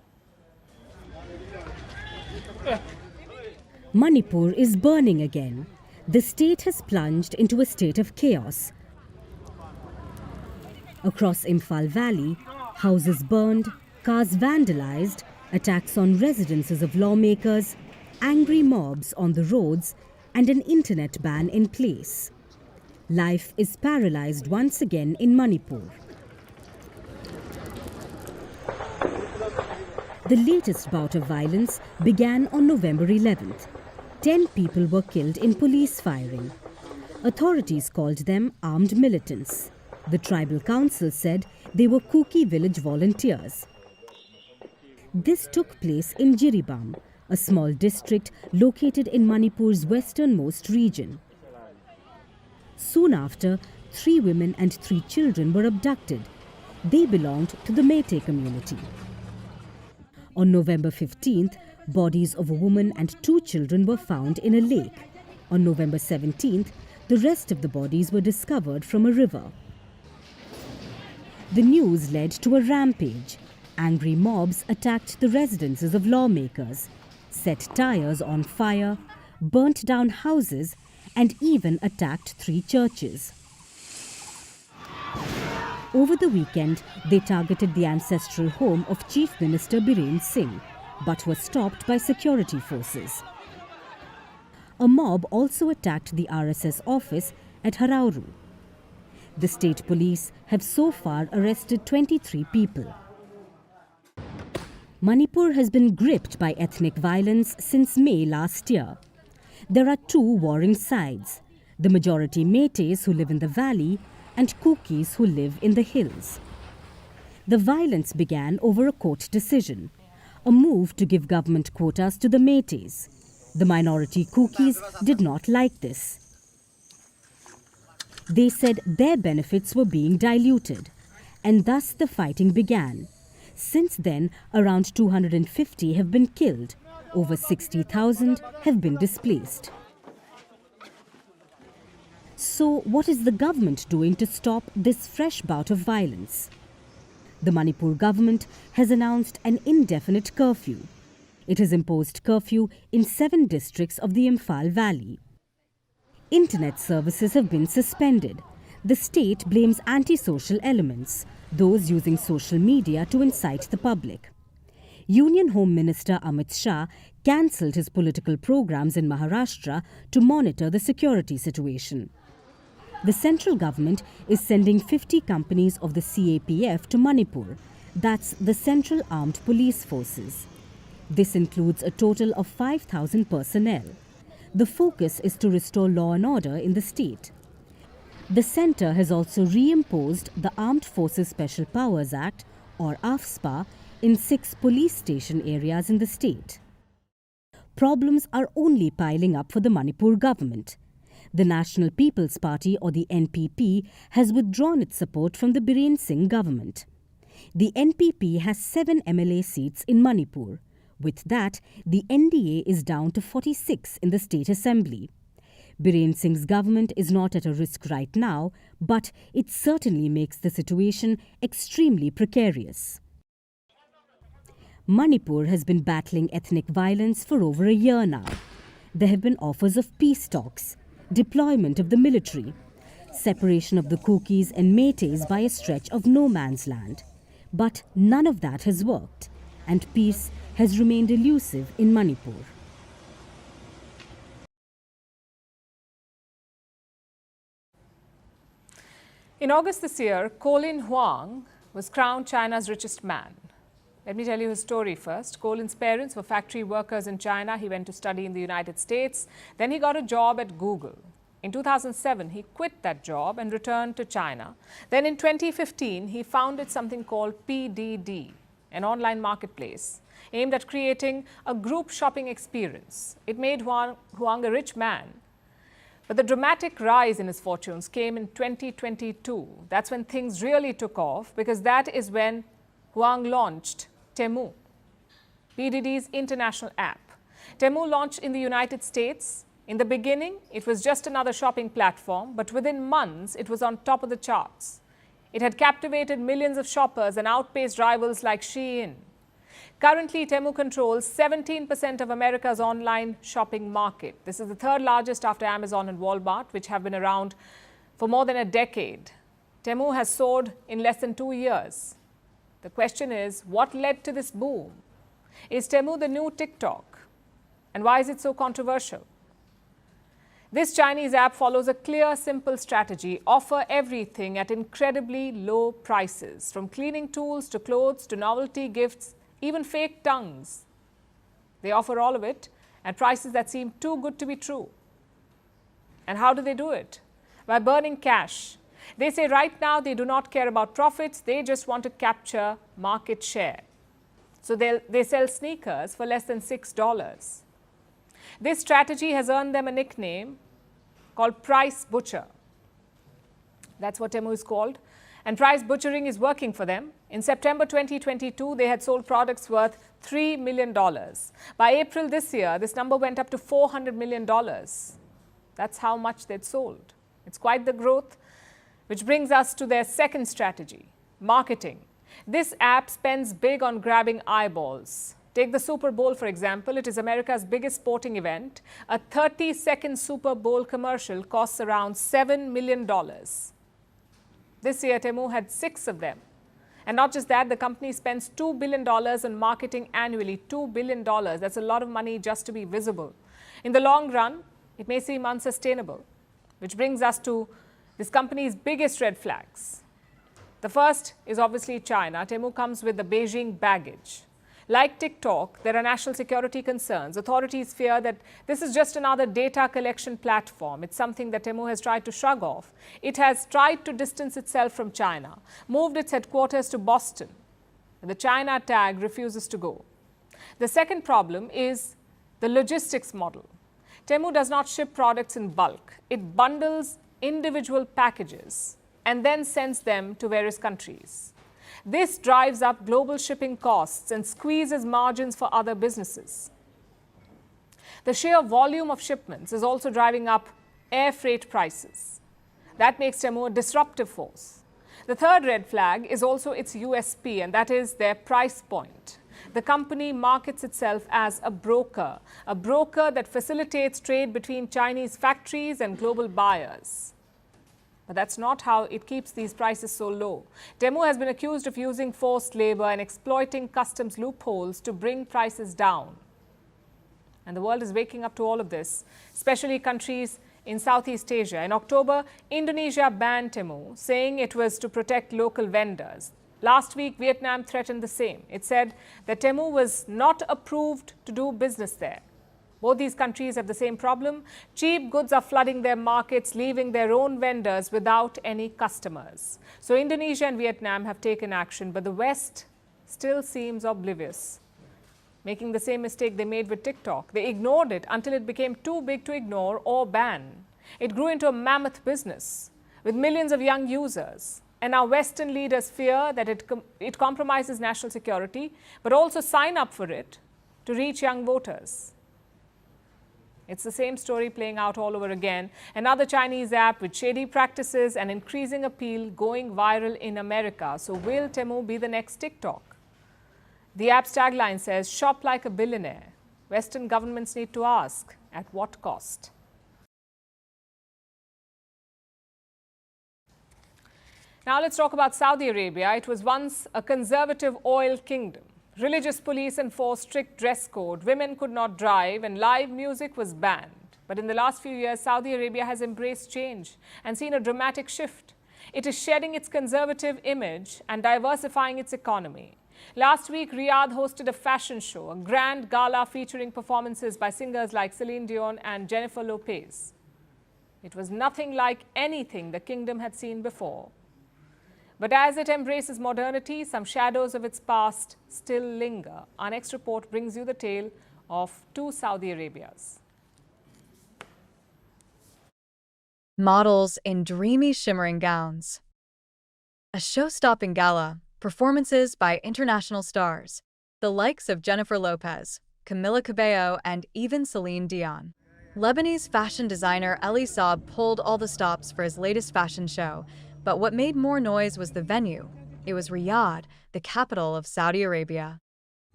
Manipur is burning again. The state has plunged into a state of chaos. Across Imphal Valley, houses burned, cars vandalized, attacks on residences of lawmakers, angry mobs on the roads, and an internet ban in place. Life is paralyzed once again in Manipur. The latest bout of violence began on November 11th. 10 people were killed in police firing. Authorities called them armed militants. The tribal council said they were Kuki village volunteers. This took place in Jiribam, a small district located in Manipur's westernmost region. Soon after, 3 women and 3 children were abducted. They belonged to the Métis community. On November 15th, bodies of a woman and 2 children were found in a lake. On November 17th, the rest of the bodies were discovered from a river. The news led to a rampage. Angry mobs attacked the residences of lawmakers, set tires on fire, burnt down houses, and even attacked 3 churches. Over the weekend, they targeted the ancestral home of Chief Minister Biren Singh, but were stopped by security forces. A mob also attacked the RSS office at Harauru. The state police have so far arrested 23 people. Manipur has been gripped by ethnic violence since May last year. There are 2 warring sides, the majority Métis who live in the valley and Kukis who live in the hills. The violence began over a court decision, a move to give government quotas to the Métis. The minority Kukis did not like this. They said their benefits were being diluted, and thus the fighting began. Since then, around 250 have been killed. Over 60,000 have been displaced. So, what is the government doing to stop this fresh bout of violence? The Manipur government has announced an indefinite curfew. It has imposed curfew in 7 districts of the Imphal Valley. Internet services have been suspended. The state blames antisocial elements, those using social media to incite the public. Union Home Minister Amit Shah cancelled his political programs in Maharashtra to monitor the security situation. The central government is sending 50 companies of the CAPF to Manipur. That's the Central Armed Police Forces. This includes a total of 5,000 personnel. The focus is to restore law and order in the state. The centre has also reimposed the Armed Forces Special Powers Act, or AFSPA, in 6 police station areas in the state. Problems are only piling up for the Manipur government. The National People's Party, or the NPP, has withdrawn its support from the Biren Singh government. The NPP has 7 MLA seats in Manipur. With that, the NDA is down to 46 in the State Assembly. Biren Singh's government is not at a risk right now, but it certainly makes the situation extremely precarious. Manipur has been battling ethnic violence for over a year now. There have been offers of peace talks, deployment of the military, separation of the Kukis and Métis by a stretch of no man's land. But none of that has worked, and peace has remained elusive in Manipur. In August this year, Colin Huang was crowned China's richest man. Let me tell you his story first. Colin's parents were factory workers in China. He went to study in the United States. Then he got a job at Google. In 2007, he quit that job and returned to China. Then in 2015, he founded something called PDD, an online marketplace aimed at creating a group shopping experience. It made Huang a rich man. But the dramatic rise in his fortunes came in 2022. That's when things really took off, because that is when Huang launched Temu, PDD's international app. Temu launched in the United States. In the beginning, it was just another shopping platform, but within months, it was on top of the charts. It had captivated millions of shoppers and outpaced rivals like Shein. Currently, Temu controls 17% of America's online shopping market. This is the 3rd largest after Amazon and Walmart, which have been around for more than a decade. Temu has soared in less than 2 years. The question is, what led to this boom? Is Temu the new TikTok? And why is it so controversial? This Chinese app follows a clear, simple strategy: offer everything at incredibly low prices, from cleaning tools to clothes to novelty gifts, even fake tongues. They offer all of it at prices that seem too good to be true. And how do they do it? By burning cash. They say right now they do not care about profits, they just want to capture market share. So they sell sneakers for less than $6. This strategy has earned them a nickname called Price Butcher. That's what Temu is called. And price butchering is working for them. In September 2022, they had sold products worth $3 million. By April this year, this number went up to $400 million. That's how much they'd sold. It's quite the growth, which brings us to their second strategy, marketing. This app spends big on grabbing eyeballs. Take the Super Bowl, for example. It is America's biggest sporting event. A 30-second Super Bowl commercial costs around $7 million. This year, Temu had 6 of them. And not just that, the company spends $2 billion on marketing annually. $2 billion. That's a lot of money just to be visible. In the long run, it may seem unsustainable, which brings us to this company's biggest red flags. The first is obviously China. Temu comes with the Beijing baggage. Like TikTok, there are national security concerns. Authorities fear that this is just another data collection platform. It's something that Temu has tried to shrug off. It has tried to distance itself from China, moved its headquarters to Boston. And the China tag refuses to go. The second problem is the logistics model. Temu does not ship products in bulk. It bundles individual packages and then sends them to various countries. This drives up global shipping costs and squeezes margins for other businesses. The sheer volume of shipments is also driving up air freight prices. That makes Temu a disruptive force. The third red flag is also its USP, and that is their price point. The company markets itself as a broker that facilitates trade between Chinese factories and global buyers. But that's not how it keeps these prices so low. Temu has been accused of using forced labor and exploiting customs loopholes to bring prices down. And the world is waking up to all of this, especially countries in Southeast Asia. In October, Indonesia banned Temu, saying it was to protect local vendors. Last week, Vietnam threatened the same. It said that Temu was not approved to do business there. Both these countries have the same problem. Cheap goods are flooding their markets, leaving their own vendors without any customers. So Indonesia and Vietnam have taken action, but the West still seems oblivious, making the same mistake they made with TikTok. They ignored it until it became too big to ignore or ban. It grew into a mammoth business with millions of young users. And now Western leaders fear that it compromises national security, but also sign up for it to reach young voters. It's the same story playing out all over again. Another Chinese app with shady practices and increasing appeal going viral in America. So will Temu be the next TikTok? The app's tagline says, "Shop like a billionaire." Western governments need to ask, at what cost? Now let's talk about Saudi Arabia. It was once a conservative oil kingdom. Religious police enforced strict dress code, women could not drive, and live music was banned. But in the last few years, Saudi Arabia has embraced change and seen a dramatic shift. It is shedding its conservative image and diversifying its economy. Last week, Riyadh hosted a fashion show, a grand gala featuring performances by singers like Celine Dion and Jennifer Lopez. It was nothing like anything the kingdom had seen before. But as it embraces modernity, some shadows of its past still linger. Our next report brings you the tale of 2 Saudi Arabias. Models in dreamy, shimmering gowns. A show-stopping gala, performances by international stars, the likes of Jennifer Lopez, Camila Cabello, and even Celine Dion. Lebanese fashion designer Elie Saab pulled all the stops for his latest fashion show, but what made more noise was the venue. It was Riyadh, the capital of Saudi Arabia.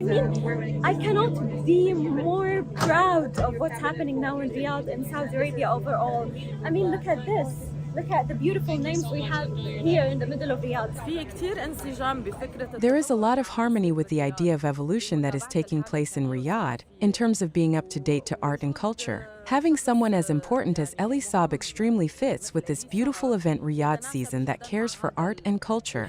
I cannot be more proud of what's happening now in Riyadh and Saudi Arabia overall. I mean, look at this. Look at the beautiful names we have here in the middle of Riyadh. There is a lot of harmony with the idea of evolution that is taking place in Riyadh in terms of being up to date to art and culture. Having someone as important as Elie Saab extremely fits with this beautiful event Riyadh season that cares for art and culture.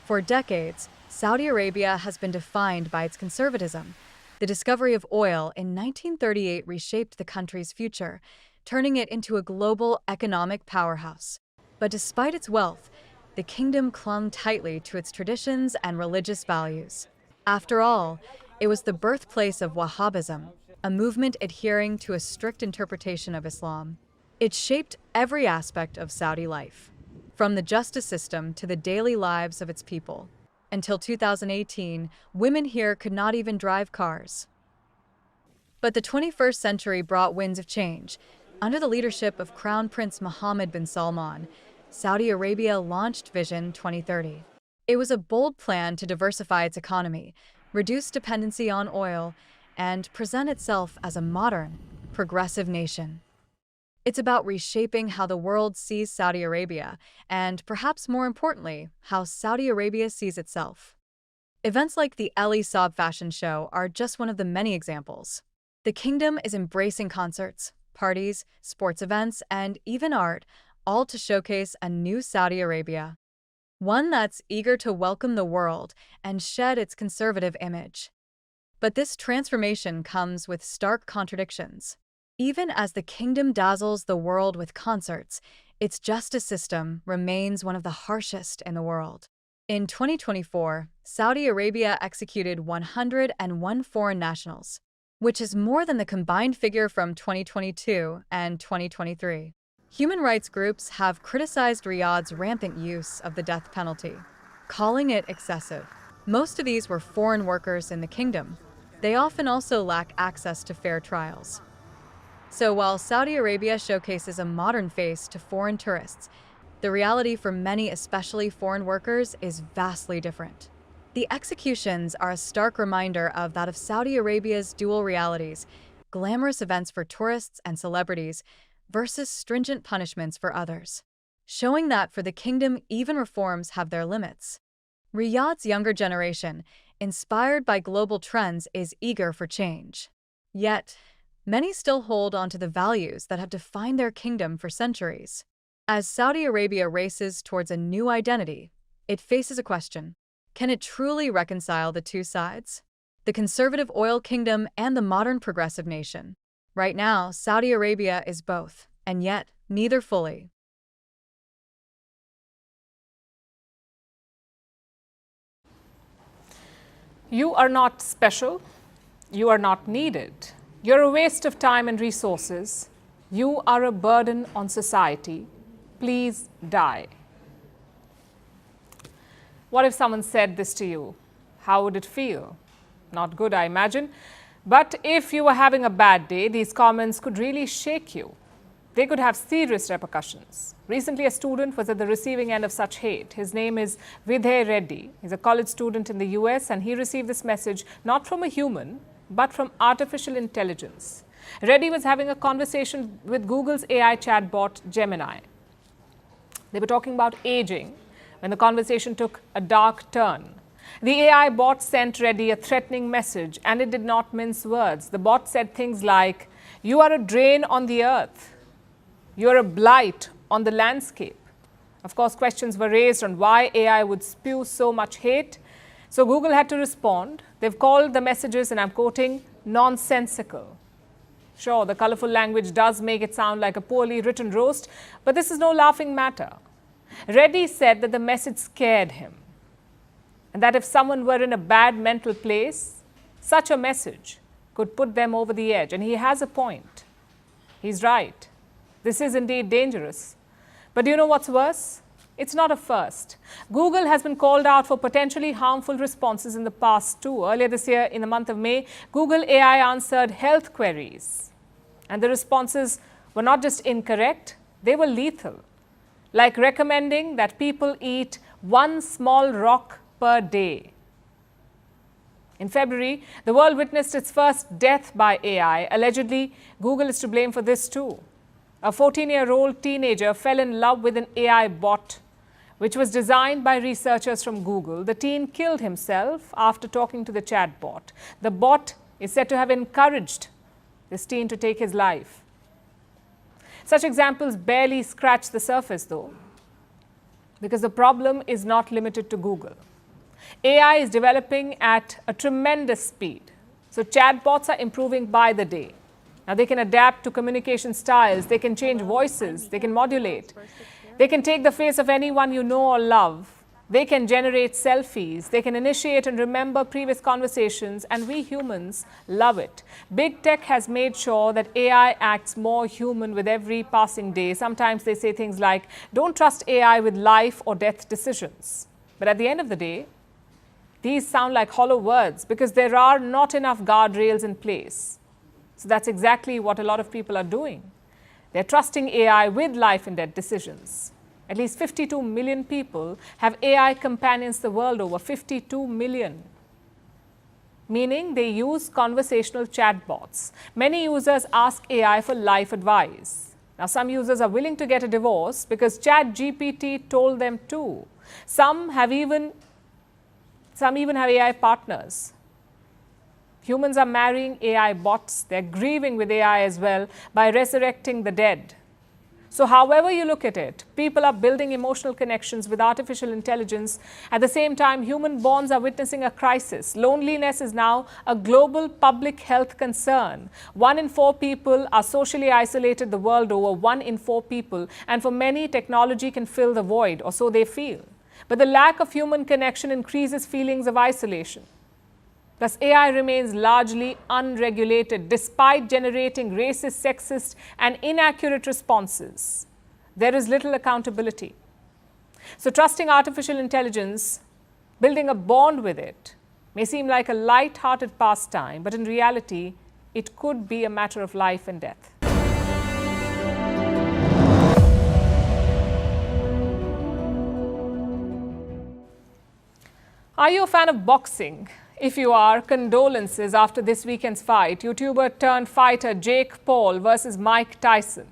For decades, Saudi Arabia has been defined by its conservatism. The discovery of oil in 1938 reshaped the country's future, turning it into a global economic powerhouse. But despite its wealth, the kingdom clung tightly to its traditions and religious values. After all, it was the birthplace of Wahhabism, a movement adhering to a strict interpretation of Islam. It shaped every aspect of Saudi life, from the justice system to the daily lives of its people. Until 2018, women here could not even drive cars. But the 21st century brought winds of change. Under the leadership of Crown Prince Mohammed bin Salman, Saudi Arabia launched Vision 2030. It was a bold plan to diversify its economy, reduce dependency on oil, and present itself as a modern, progressive nation. It's about reshaping how the world sees Saudi Arabia, and perhaps more importantly, how Saudi Arabia sees itself. Events like the Elie Saab fashion show are just one of the many examples. The kingdom is embracing concerts, parties, sports events, and even art, all to showcase a new Saudi Arabia. One that's eager to welcome the world and shed its conservative image. But this transformation comes with stark contradictions. Even as the kingdom dazzles the world with concerts, its justice system remains one of the harshest in the world. In 2024, Saudi Arabia executed 101 foreign nationals, which is more than the combined figure from 2022 and 2023. Human rights groups have criticized Riyadh's rampant use of the death penalty, calling it excessive. Most of these were foreign workers in the kingdom. They often also lack access to fair trials. So while Saudi Arabia showcases a modern face to foreign tourists, the reality for many, especially foreign workers, is vastly different. The executions are a stark reminder of that of Saudi Arabia's dual realities, glamorous events for tourists and celebrities versus stringent punishments for others, showing that for the kingdom, even reforms have their limits. Riyadh's younger generation, inspired by global trends, is eager for change. Yet, many still hold on to the values that have defined their kingdom for centuries. As Saudi Arabia races towards a new identity, it faces a question. Can it truly reconcile the two sides? The conservative oil kingdom and the modern progressive nation. Right now, Saudi Arabia is both, and yet neither fully. You are not special. You are not needed. You're a waste of time and resources. You are a burden on society. Please die. What if someone said this to you? How would it feel? Not good, I imagine. But if you were having a bad day, these comments could really shake you. They could have serious repercussions. Recently, a student was at the receiving end of such hate. His name is Vidhay Reddy. He's a college student in the US, and he received this message not from a human, but from artificial intelligence. Reddy was having a conversation with Google's AI chatbot, Gemini. They were talking about aging when the conversation took a dark turn. The AI bot sent Reddy a threatening message, and it did not mince words. The bot said things like, "You are a drain on the earth. You are a blight on the landscape." Of course, questions were raised on why AI would spew so much hate. So Google had to respond. They've called the messages, and I'm quoting, nonsensical. Sure, the colorful language does make it sound like a poorly written roast, but this is no laughing matter. Reddy said that the message scared him, and that if someone were in a bad mental place, such a message could put them over the edge. And he has a point. He's right. This is indeed dangerous. But do you know what's worse? It's not a first. Google has been called out for potentially harmful responses in the past too. Earlier this year, in the month of May, Google AI answered health queries. And the responses were not just incorrect, they were lethal. Like recommending that people eat one small rock per day. In February, the world witnessed its first death by AI. Allegedly, Google is to blame for this too. A 14-year-old teenager fell in love with an AI bot, which was designed by researchers from Google. The teen killed himself after talking to the chatbot. The bot is said to have encouraged this teen to take his life. Such examples barely scratch the surface, though, because the problem is not limited to Google. AI is developing at a tremendous speed. So chatbots are improving by the day. Now they can adapt to communication styles, they can change voices, they can modulate. They can take the face of anyone you know or love They can generate selfies, they can initiate and remember previous conversations, and we humans love it. Big tech has made sure that AI acts more human with every passing day. Sometimes they say things like, don't trust AI with life or death decisions. But at the end of the day, these sound like hollow words because there are not enough guardrails in place. So that's exactly what a lot of people are doing. They're trusting AI with life and death decisions. At least 52 million people have AI companions the world over, 52 million. Meaning they use conversational chatbots. Many users ask AI for life advice. Now, some users are willing to get a divorce because ChatGPT told them to. Some even have AI partners. Humans are marrying AI bots. They're grieving with AI as well by resurrecting the dead. So however you look at it, people are building emotional connections with artificial intelligence. At the same time, human bonds are witnessing a crisis. Loneliness is now a global public health concern. 1 in 4 people are socially isolated the world over, 1 in 4 people. And for many, technology can fill the void, or so they feel. But the lack of human connection increases feelings of isolation. Thus, AI remains largely unregulated despite generating racist, sexist, and inaccurate responses. There is little accountability. So, trusting artificial intelligence, building a bond with it, may seem like a light-hearted pastime, but in reality, it could be a matter of life and death. Are you a fan of boxing? If you are, condolences after this weekend's fight. YouTuber turned fighter Jake Paul versus Mike Tyson.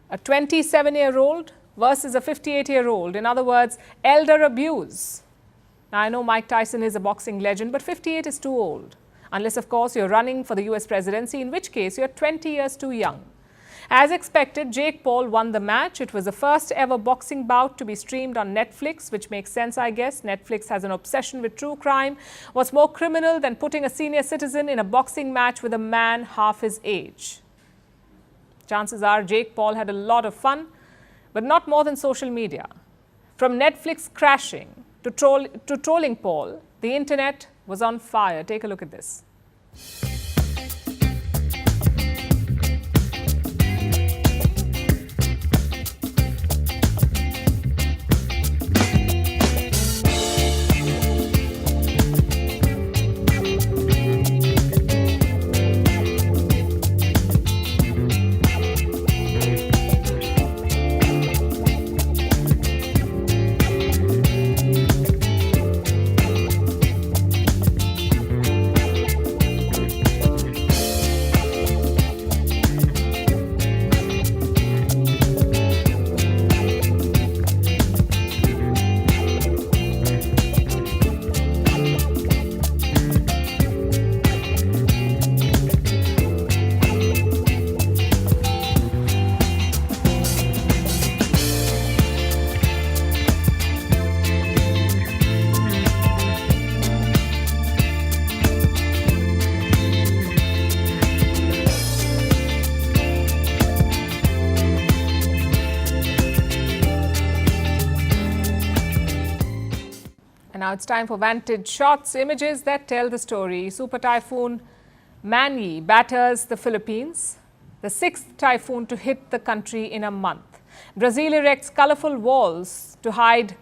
A 27-year-old versus a 58-year-old. In other words, elder abuse. Now, I know Mike Tyson is a boxing legend, but 58 is too old. Unless, of course, you're running for the US presidency, in which case you're 20 years too young. As expected, Jake Paul won the match. It was the first ever boxing bout to be streamed on Netflix, which makes sense, I guess. Netflix has an obsession with true crime. What's more criminal than putting a senior citizen in a boxing match with a man half his age? Chances are Jake Paul had a lot of fun, but not more than social media. From Netflix crashing to trolling Paul, the internet was on fire. Take a look at this. Now it's time for Vantage Shots, images that tell the story. Super Typhoon Manny batters the Philippines, the 6th typhoon to hit the country in a month. Brazil erects colorful walls to hide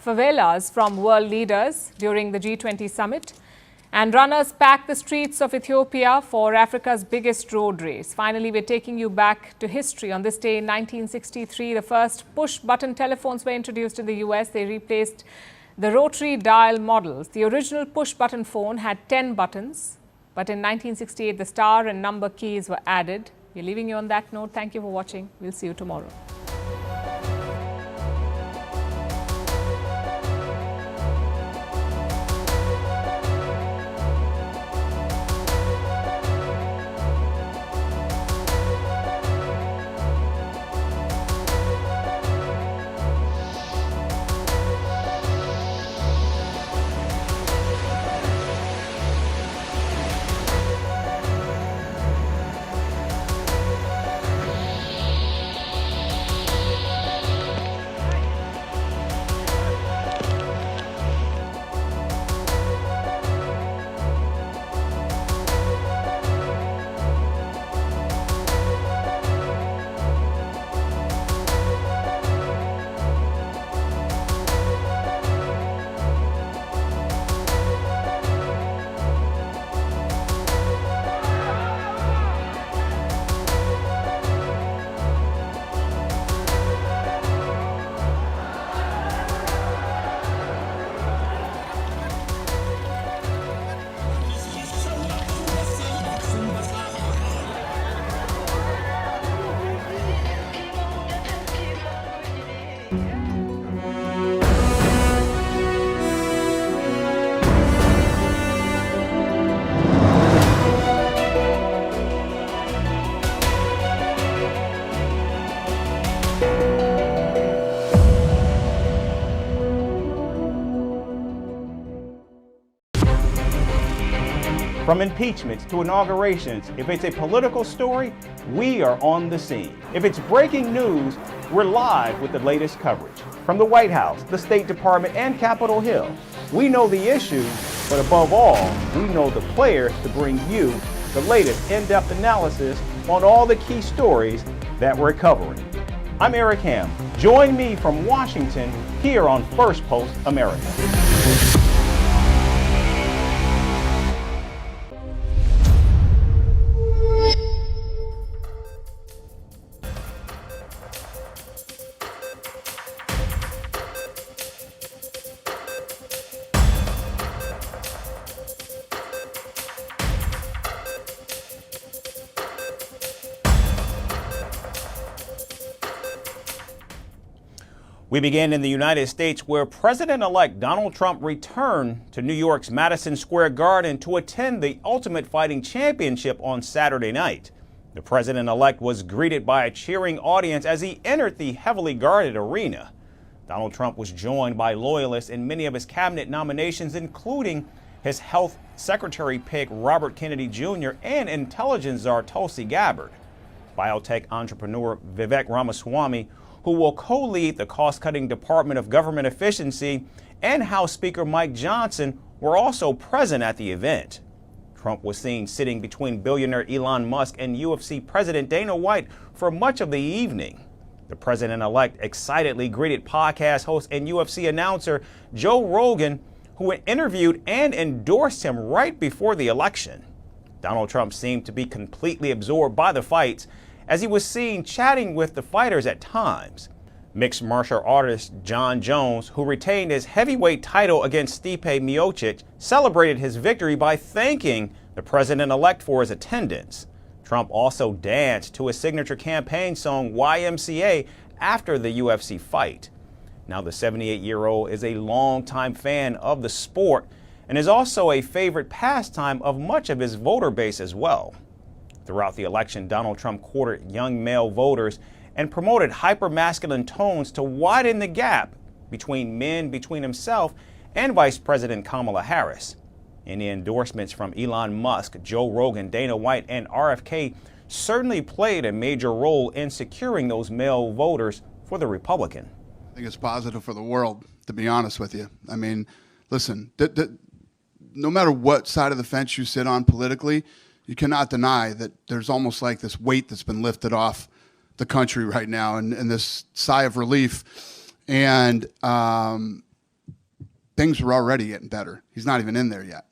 favelas from world leaders during the G20 summit. And runners pack the streets of Ethiopia for Africa's biggest road race. Finally, we're taking you back to history. On this day in 1963, the first push-button telephones were introduced in the US. They replaced the rotary dial models. The original push-button phone had 10 buttons, but in 1968, the star and number keys were added. We're leaving you on that note. Thank you for watching. We'll see you tomorrow. From impeachments to inaugurations, if it's a political story, we are on the scene. If it's breaking news, we're live with the latest coverage. From the White House, the State Department, and Capitol Hill, we know the issues, but above all, we know the players to bring you the latest in-depth analysis on all the key stories that we're covering. I'm Eric Ham. Join me from Washington here on Firstpost America. We begin in the United States, where President-elect Donald Trump returned to New York's Madison Square Garden to attend the Ultimate Fighting Championship on Saturday night. The president-elect was greeted by a cheering audience as he entered the heavily guarded arena. Donald Trump was joined by loyalists in many of his cabinet nominations, including his health secretary pick Robert Kennedy Jr. and intelligence czar Tulsi Gabbard. Biotech entrepreneur Vivek Ramaswamy, who will co-lead the cost-cutting Department of Government Efficiency, and House Speaker Mike Johnson were also present at the event. Trump was seen sitting between billionaire Elon Musk and UFC President Dana White for much of the evening. The president-elect excitedly greeted podcast host and UFC announcer Joe Rogan, who interviewed and endorsed him right before the election. Donald Trump seemed to be completely absorbed by the fights, as he was seen chatting with the fighters at times. Mixed martial artist John Jones, who retained his heavyweight title against Stipe Miocic, celebrated his victory by thanking the president-elect for his attendance. Trump also danced to his signature campaign song YMCA after the UFC fight. Now, the 78-year-old is a longtime fan of the sport and is also a favorite pastime of much of his voter base as well. Throughout the election, Donald Trump courted young male voters and promoted hyper-masculine tones to widen the gap between himself and Vice President Kamala Harris. Any endorsements from Elon Musk, Joe Rogan, Dana White, and RFK certainly played a major role in securing those male voters for the Republican. I think it's positive for the world, to be honest with you. I mean, listen, no matter what side of the fence you sit on politically, you cannot deny that there's almost like this weight that's been lifted off the country right now, and this sigh of relief. And things are already getting better. He's not even in there yet.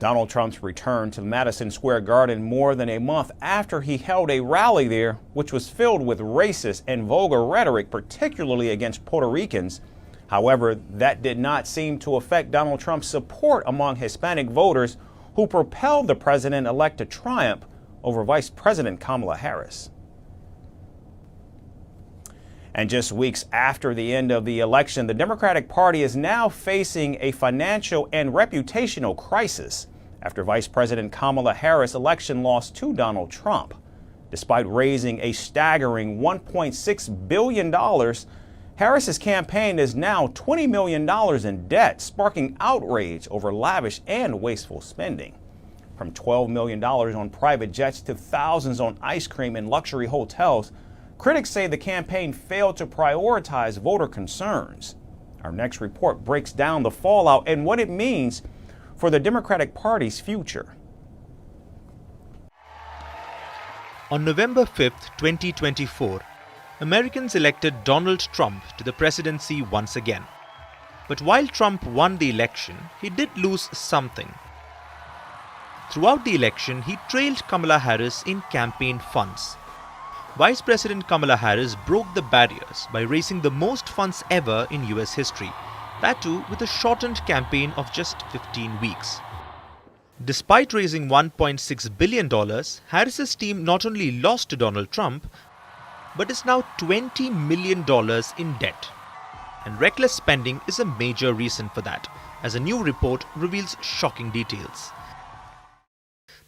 Donald Trump's return to Madison Square Garden more than a month after he held a rally there, which was filled with racist and vulgar rhetoric, particularly against Puerto Ricans. However, that did not seem to affect Donald Trump's support among Hispanic voters, who propelled the president-elect to triumph over Vice President Kamala Harris. And just weeks after the end of the election, the Democratic Party is now facing a financial and reputational crisis after Vice President Kamala Harris' election loss to Donald Trump. Despite raising a staggering $1.6 billion, Harris's campaign is now $20 million in debt, sparking outrage over lavish and wasteful spending. From $12 million on private jets to thousands on ice cream and luxury hotels, critics say the campaign failed to prioritize voter concerns. Our next report breaks down the fallout and what it means for the Democratic Party's future. On November 5th, 2024, Americans elected Donald Trump to the presidency once again. But while Trump won the election, he did lose something. Throughout the election, he trailed Kamala Harris in campaign funds. Vice President Kamala Harris broke the barriers by raising the most funds ever in US history, that too with a shortened campaign of just 15 weeks. Despite raising $1.6 billion, Harris's team not only lost to Donald Trump, but is now $20 million in debt. And reckless spending is a major reason for that, as a new report reveals shocking details.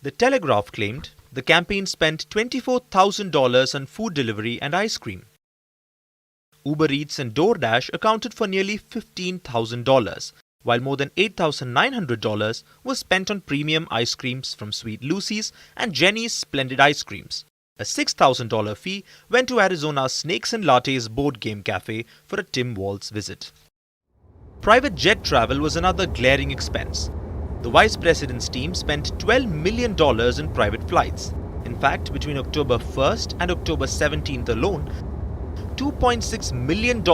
The Telegraph claimed the campaign spent $24,000 on food delivery and ice cream. Uber Eats and DoorDash accounted for nearly $15,000, while more than $8,900 was spent on premium ice creams from Sweet Lucy's and Jenny's Splendid Ice Creams. A $6,000 fee went to Arizona's Snakes and Lattes board game cafe for a Tim Walz visit. Private jet travel was another glaring expense. The Vice President's team spent $12 million in private flights. In fact, between October 1st and October 17th alone, $2.6 million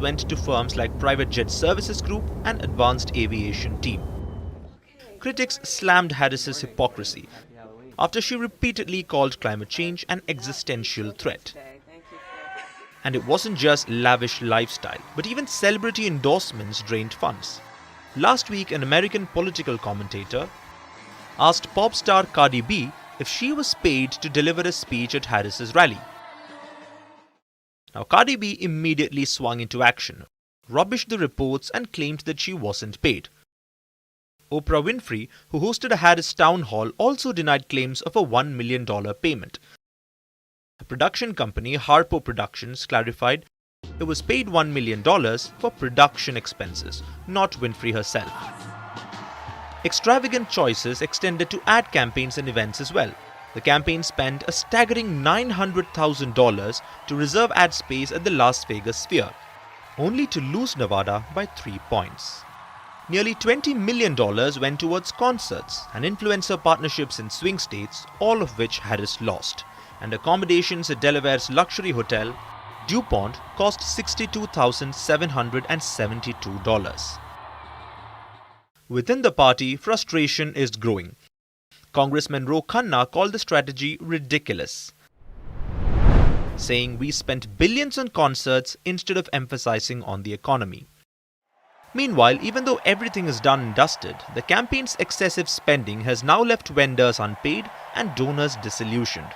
went to firms like Private Jet Services Group and Advanced Aviation Team. Critics slammed Harris's hypocrisy after she repeatedly called climate change an existential threat. And it wasn't just lavish lifestyle, but even celebrity endorsements drained funds. Last week, an American political commentator asked pop star Cardi B if she was paid to deliver a speech at Harris's rally. Now, Cardi B immediately swung into action, rubbished the reports and claimed that she wasn't paid. Oprah Winfrey, who hosted a Harris town hall, also denied claims of a $1 million payment. A production company, Harpo Productions, clarified it was paid $1 million for production expenses, not Winfrey herself. Extravagant choices extended to ad campaigns and events as well. The campaign spent a staggering $900,000 to reserve ad space at the Las Vegas Sphere, only to lose Nevada by 3 points. Nearly $20 million went towards concerts and influencer partnerships in swing states, all of which Harris lost, and accommodations at Delaware's luxury hotel, DuPont, cost $62,772. Within the party, frustration is growing. Congressman Ro Khanna called the strategy ridiculous, saying we spent billions on concerts instead of emphasizing on the economy. Meanwhile, even though everything is done and dusted, the campaign's excessive spending has now left vendors unpaid and donors disillusioned.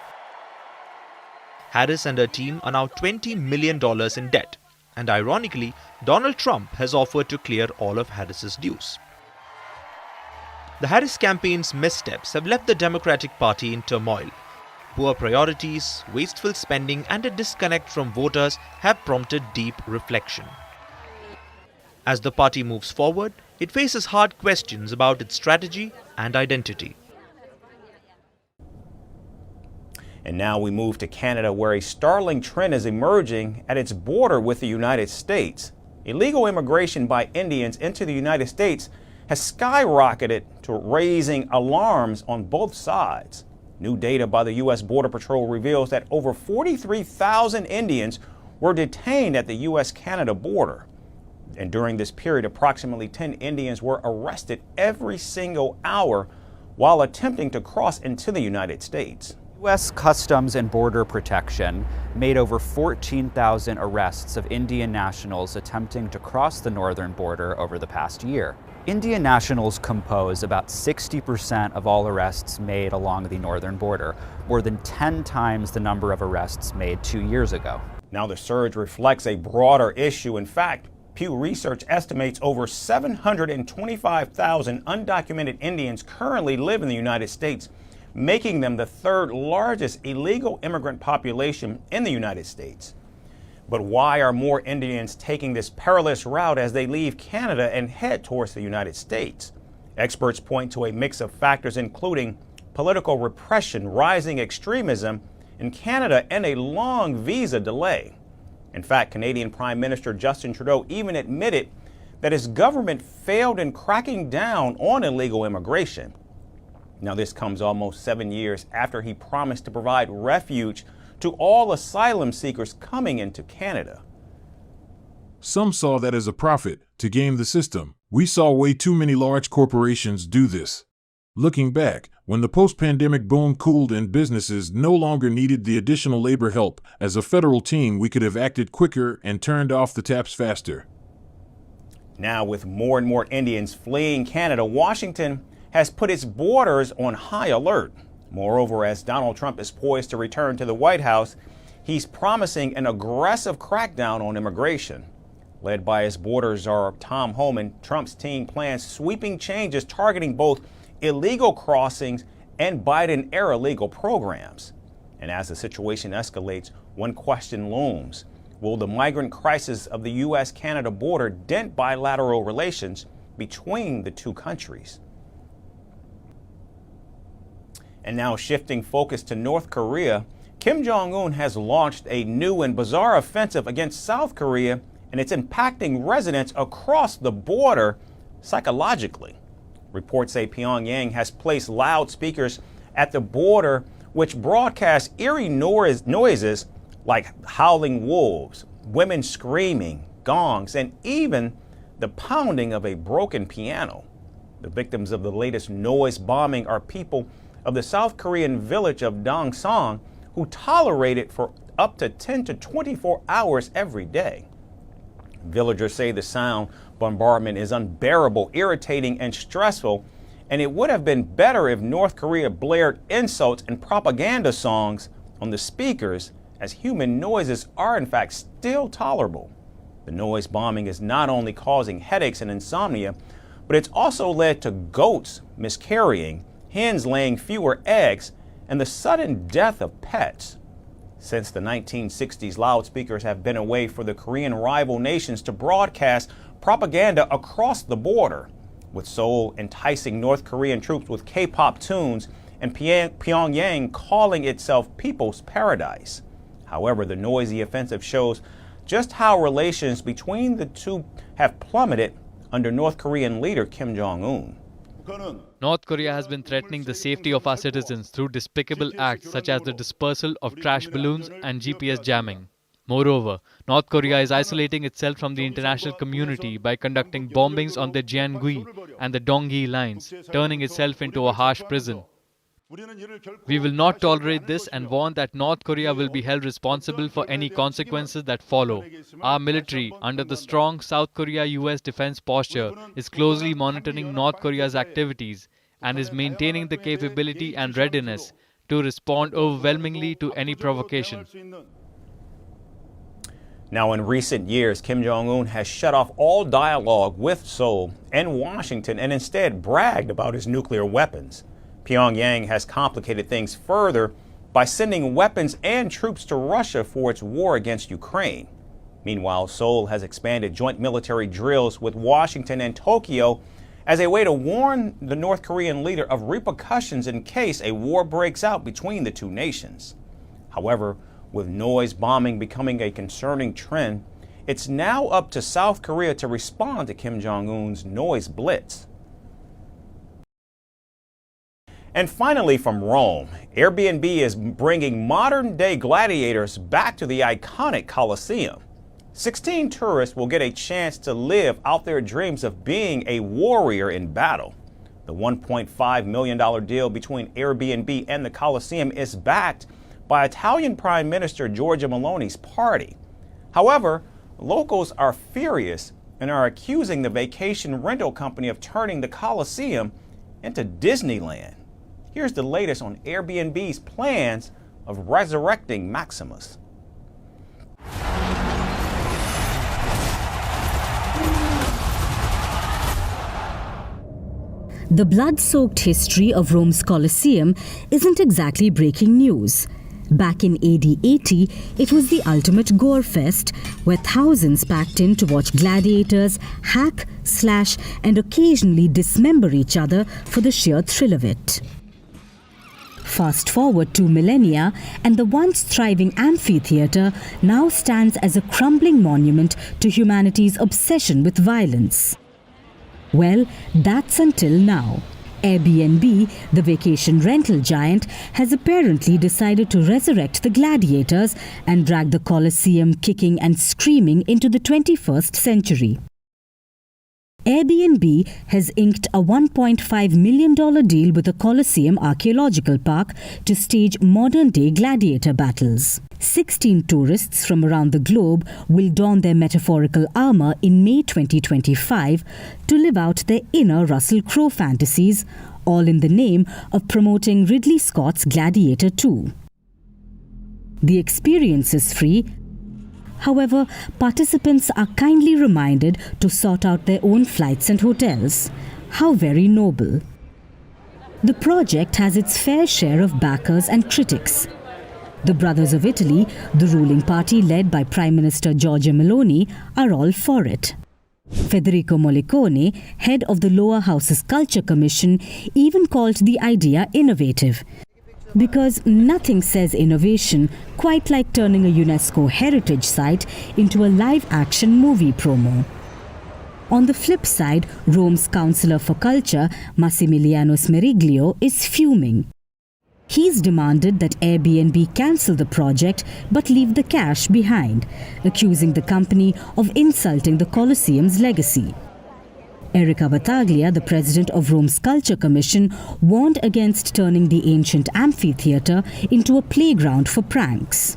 Harris and her team are now $20 million in debt, and ironically, Donald Trump has offered to clear all of Harris's dues. The Harris campaign's missteps have left the Democratic Party in turmoil. Poor priorities, wasteful spending, and a disconnect from voters have prompted deep reflection. As the party moves forward, it faces hard questions about its strategy and identity. And now we move to Canada, where a startling trend is emerging at its border with the United States. Illegal immigration by Indians into the United States has skyrocketed to raising alarms on both sides. New data by the U.S. Border Patrol reveals that over 43,000 Indians were detained at the U.S.-Canada border. And during this period, approximately 10 Indians were arrested every single hour while attempting to cross into the United States. U.S. Customs and Border Protection made over 14,000 arrests of Indian nationals attempting to cross the northern border over the past year. Indian nationals compose about 60% of all arrests made along the northern border, more than 10 times the number of arrests made 2 years ago. Now the surge reflects a broader issue. In fact, Pew Research estimates over 725,000 undocumented Indians currently live in the United States, making them the third largest illegal immigrant population in the United States. But why are more Indians taking this perilous route as they leave Canada and head towards the United States? Experts point to a mix of factors, including political repression, rising extremism in Canada, and a long visa delay. In fact, Canadian Prime Minister Justin Trudeau even admitted that his government failed in cracking down on illegal immigration. Now, this comes almost 7 years after he promised to provide refuge to all asylum seekers coming into Canada. Some saw that as a profit to game the system. We saw way too many large corporations do this. Looking back, when the post-pandemic boom cooled and businesses no longer needed the additional labor help, as a federal team, we could have acted quicker and turned off the taps faster. Now, with more and more Indians fleeing Canada, Washington has put its borders on high alert. Moreover, as Donald Trump is poised to return to the White House, he's promising an aggressive crackdown on immigration. Led by his border czar, Tom Homan, Trump's team plans sweeping changes targeting both illegal crossings and Biden-era legal programs. And as the situation escalates, one question looms. Will the migrant crisis of the U.S.-Canada border dent bilateral relations between the two countries. And now shifting focus to North Korea, Kim Jong-un has launched a new and bizarre offensive against South Korea, and it's impacting residents across the border psychologically. Reports say Pyongyang has placed loudspeakers at the border which broadcast eerie noises like howling wolves, women screaming, gongs, and even the pounding of a broken piano. The victims of the latest noise bombing are people of the South Korean village of Dongsang who tolerate it for up to 10 to 24 hours every day. Villagers say the sound bombardment is unbearable, irritating, and stressful, and it would have been better if North Korea blared insults and propaganda songs on the speakers, as human noises are in fact still tolerable. The noise bombing is not only causing headaches and insomnia, but it's also led to goats miscarrying, hens laying fewer eggs, and the sudden death of pets. Since the 1960s, loudspeakers have been a way for the Korean rival nations to broadcast propaganda across the border, with Seoul enticing North Korean troops with K-pop tunes and Pyongyang calling itself People's Paradise. However, the noisy offensive shows just how relations between the two have plummeted under North Korean leader Kim Jong-un. North Korea has been threatening the safety of our citizens through despicable acts such as the dispersal of trash balloons and GPS jamming. Moreover, North Korea is isolating itself from the international community by conducting bombings on the Jiangui and the Donghi lines, turning itself into a harsh prison. We will not tolerate this and warn that North Korea will be held responsible for any consequences that follow. Our military, under the strong South Korea-US defense posture, is closely monitoring North Korea's activities and is maintaining the capability and readiness to respond overwhelmingly to any provocation. Now, in recent years, Kim Jong-un has shut off all dialogue with Seoul and Washington and instead bragged about his nuclear weapons. Pyongyang has complicated things further by sending weapons and troops to Russia for its war against Ukraine. Meanwhile, Seoul has expanded joint military drills with Washington and Tokyo as a way to warn the North Korean leader of repercussions in case a war breaks out between the two nations. However, with noise bombing becoming a concerning trend, it's now up to South Korea to respond to Kim Jong-un's noise blitz. And finally, from Rome, Airbnb is bringing modern-day gladiators back to the iconic Colosseum. 16 tourists will get a chance to live out their dreams of being a warrior in battle. The $1.5 million deal between Airbnb and the Colosseum is backed by Italian Prime Minister Giorgia Meloni's party. However, locals are furious and are accusing the vacation rental company of turning the Colosseum into Disneyland. Here's the latest on Airbnb's plans of resurrecting Maximus. The blood-soaked history of Rome's Colosseum isn't exactly breaking news. Back in AD 80, it was the ultimate gore fest, where thousands packed in to watch gladiators hack, slash, and occasionally dismember each other for the sheer thrill of it. Fast forward 2 millennia, and the once thriving amphitheatre now stands as a crumbling monument to humanity's obsession with violence. Well, that's until now. Airbnb, the vacation rental giant, has apparently decided to resurrect the gladiators and drag the Colosseum kicking and screaming into the 21st century. Airbnb has inked a $1.5 million deal with the Colosseum Archaeological Park to stage modern-day gladiator battles. 16 tourists from around the globe will don their metaphorical armor in May 2025 to live out their inner Russell Crowe fantasies, all in the name of promoting Ridley Scott's Gladiator 2. The experience is free. However, participants are kindly reminded to sort out their own flights and hotels. How very noble. The project has its fair share of backers and critics. The Brothers of Italy, the ruling party led by Prime Minister Giorgia Meloni, are all for it. Federico Mollicone, head of the lower house's Culture Commission, even called the idea innovative. Because nothing says innovation quite like turning a UNESCO heritage site into a live-action movie promo. On the flip side, Rome's Councillor for Culture, Massimiliano Smeriglio, is fuming. He's demanded that Airbnb cancel the project but leave the cash behind, accusing the company of insulting the Colosseum's legacy. Erica Battaglia, the president of Rome's Culture Commission, warned against turning the ancient amphitheatre into a playground for pranks.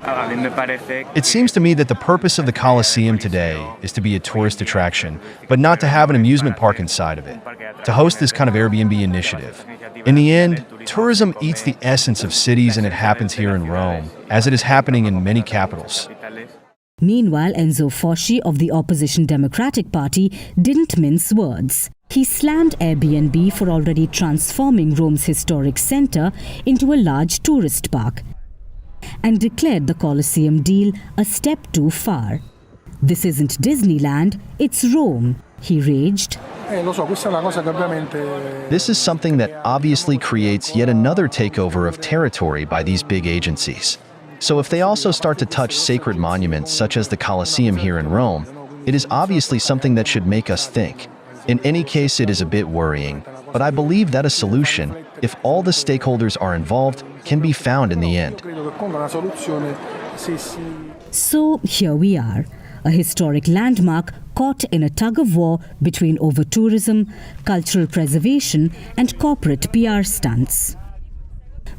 It seems to me that the purpose of the Colosseum today is to be a tourist attraction, but not to have an amusement park inside of it, to host this kind of Airbnb initiative. In the end, tourism eats the essence of cities, and it happens here in Rome, as it is happening in many capitals. Meanwhile, Enzo Foschi of the opposition Democratic Party didn't mince words. He slammed Airbnb for already transforming Rome's historic centre into a large tourist park and declared the Colosseum deal a step too far. This isn't Disneyland, it's Rome, he raged. This is something that obviously creates yet another takeover of territory by these big agencies. So if they also start to touch sacred monuments such as the Colosseum here in Rome, it is obviously something that should make us think. In any case, it is a bit worrying, but I believe that a solution, if all the stakeholders are involved, can be found in the end. So here we are, a historic landmark caught in a tug-of-war between over-tourism, cultural preservation and corporate PR stunts.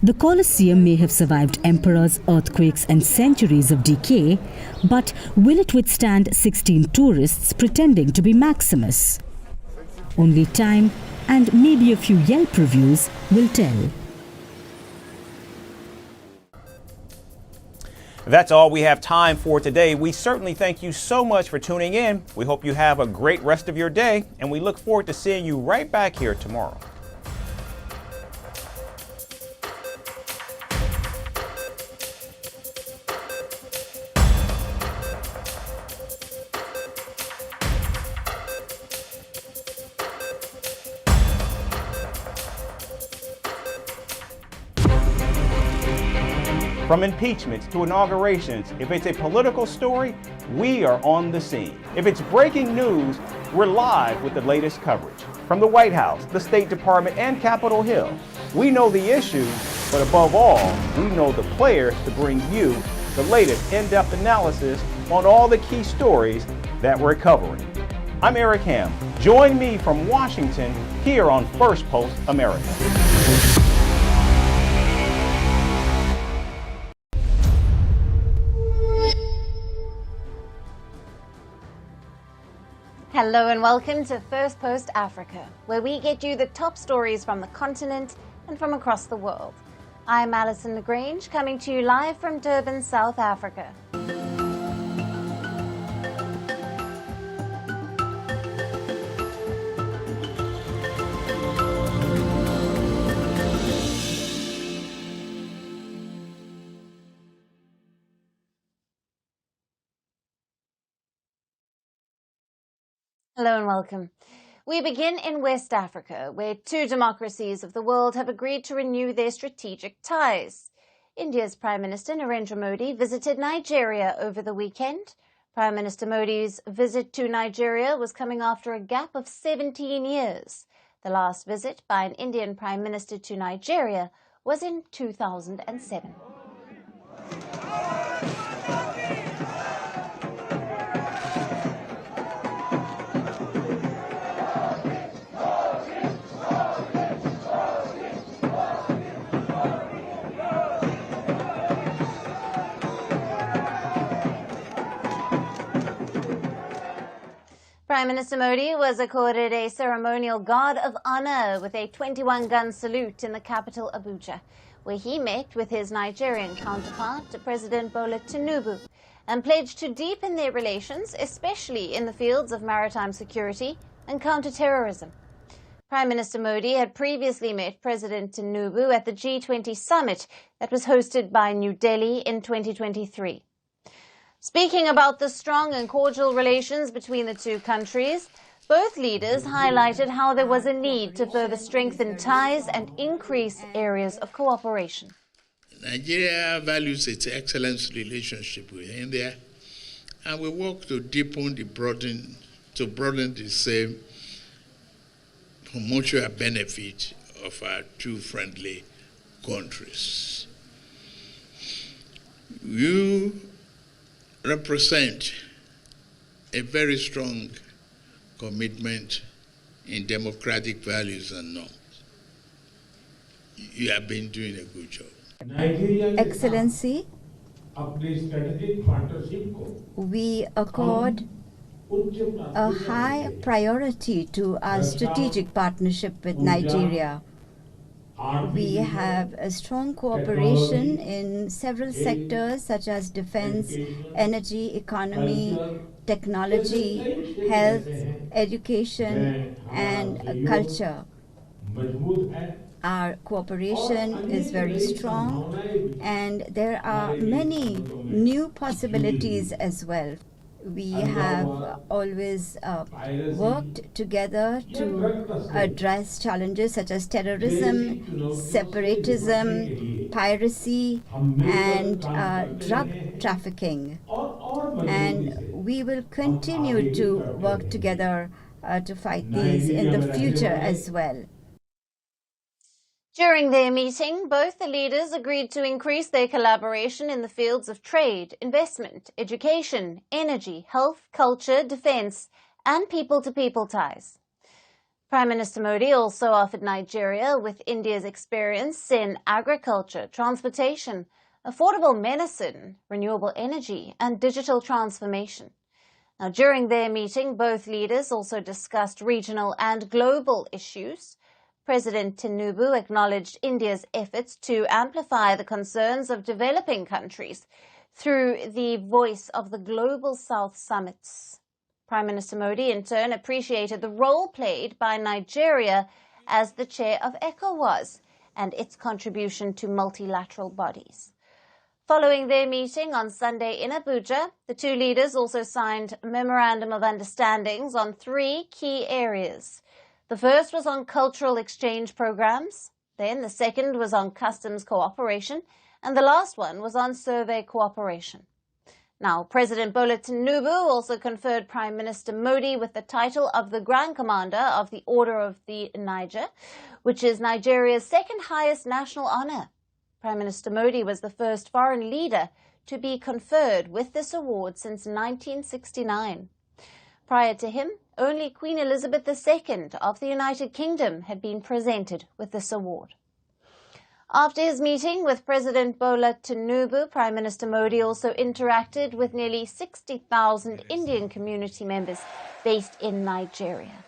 The Colosseum may have survived emperors, earthquakes and centuries of decay, but will it withstand 16 tourists pretending to be Maximus? Only time and maybe a few Yelp reviews will tell. That's all we have time for today. We certainly thank you so much for tuning in. We hope you have a great rest of your day, and we look forward to seeing you right back here tomorrow. From impeachments to inaugurations, if it's a political story, we are on the scene. If it's breaking news, we're live with the latest coverage. From the White House, the State Department, and Capitol Hill, we know the issues, but above all, we know the players to bring you the latest in-depth analysis on all the key stories that we're covering. I'm Eric Ham. Join me from Washington here on Firstpost America. Hello and welcome to Firstpost Africa, where we get you the top stories from the continent and from across the world. I'm Alison LaGrange, coming to you live from Durban, South Africa. Hello and welcome. We begin in West Africa, where two democracies of the world have agreed to renew their strategic ties. India's Prime Minister Narendra Modi visited Nigeria over the weekend. Prime Minister Modi's visit to Nigeria was coming after a gap of 17 years. The last visit by an Indian Prime Minister to Nigeria was in 2007. Prime Minister Modi was accorded a ceremonial Guard of Honor with a 21-gun salute in the capital Abuja, where he met with his Nigerian counterpart, President Bola Tinubu, and pledged to deepen their relations, especially in the fields of maritime security and counter-terrorism. Prime Minister Modi had previously met President Tinubu at the G20 summit that was hosted by New Delhi in 2023. Speaking about the strong and cordial relations between the two countries, both leaders highlighted how there was a need to further strengthen ties and increase areas of cooperation. Nigeria values its excellent relationship with India, and we work to deepen broaden the same for mutual benefit of our two friendly countries. You represent a very strong commitment in democratic values and norms. You have been doing a good job. Excellency, we accord a high priority to our strategic partnership with Nigeria. We have a strong cooperation in several sectors such as defense, energy, economy, technology, health, education, and culture. Our cooperation is very strong, and there are many new possibilities as well. We have always worked together to address challenges such as terrorism, separatism, piracy, and drug trafficking. And we will continue to work together to fight these in the future as well. During their meeting, both the leaders agreed to increase their collaboration in the fields of trade, investment, education, energy, health, culture, defense, and people-to-people ties. Prime Minister Modi also offered Nigeria with India's experience in agriculture, transportation, affordable medicine, renewable energy, and digital transformation. Now, during their meeting, both leaders also discussed regional and global issues. President Tinubu acknowledged India's efforts to amplify the concerns of developing countries through the Voice of the Global South summits. Prime Minister Modi, in turn, appreciated the role played by Nigeria as the chair of ECOWAS and its contribution to multilateral bodies. Following their meeting on Sunday in Abuja, the two leaders also signed a memorandum of understandings on 3 key areas. The first was on cultural exchange programs, then the second was on customs cooperation, and the last one was on survey cooperation. Now, President Bola Tinubu also conferred Prime Minister Modi with the title of the Grand Commander of the Order of the Niger, which is Nigeria's second highest national honor. Prime Minister Modi was the first foreign leader to be conferred with this award since 1969. Prior to him, only Queen Elizabeth II of the United Kingdom had been presented with this award. After his meeting with President Bola Tinubu, Prime Minister Modi also interacted with nearly 60,000 Indian community members based in Nigeria.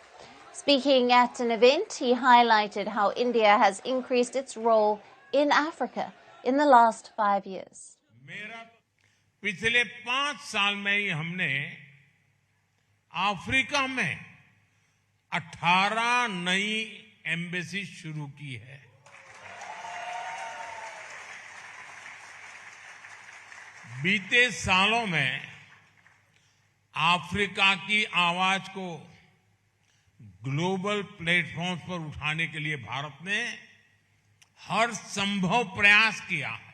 Speaking at an event, he highlighted how India has increased its role in Africa in the last 5 years. पिछले 5 साल में ही हमने Africa में 18 नई embassy शुरू की है। बीते सालों में अफ्रीका की आवाज को ग्लोबल प्लेटफॉर्म्स पर उठाने के लिए भारत ने हर संभव प्रयास किया है।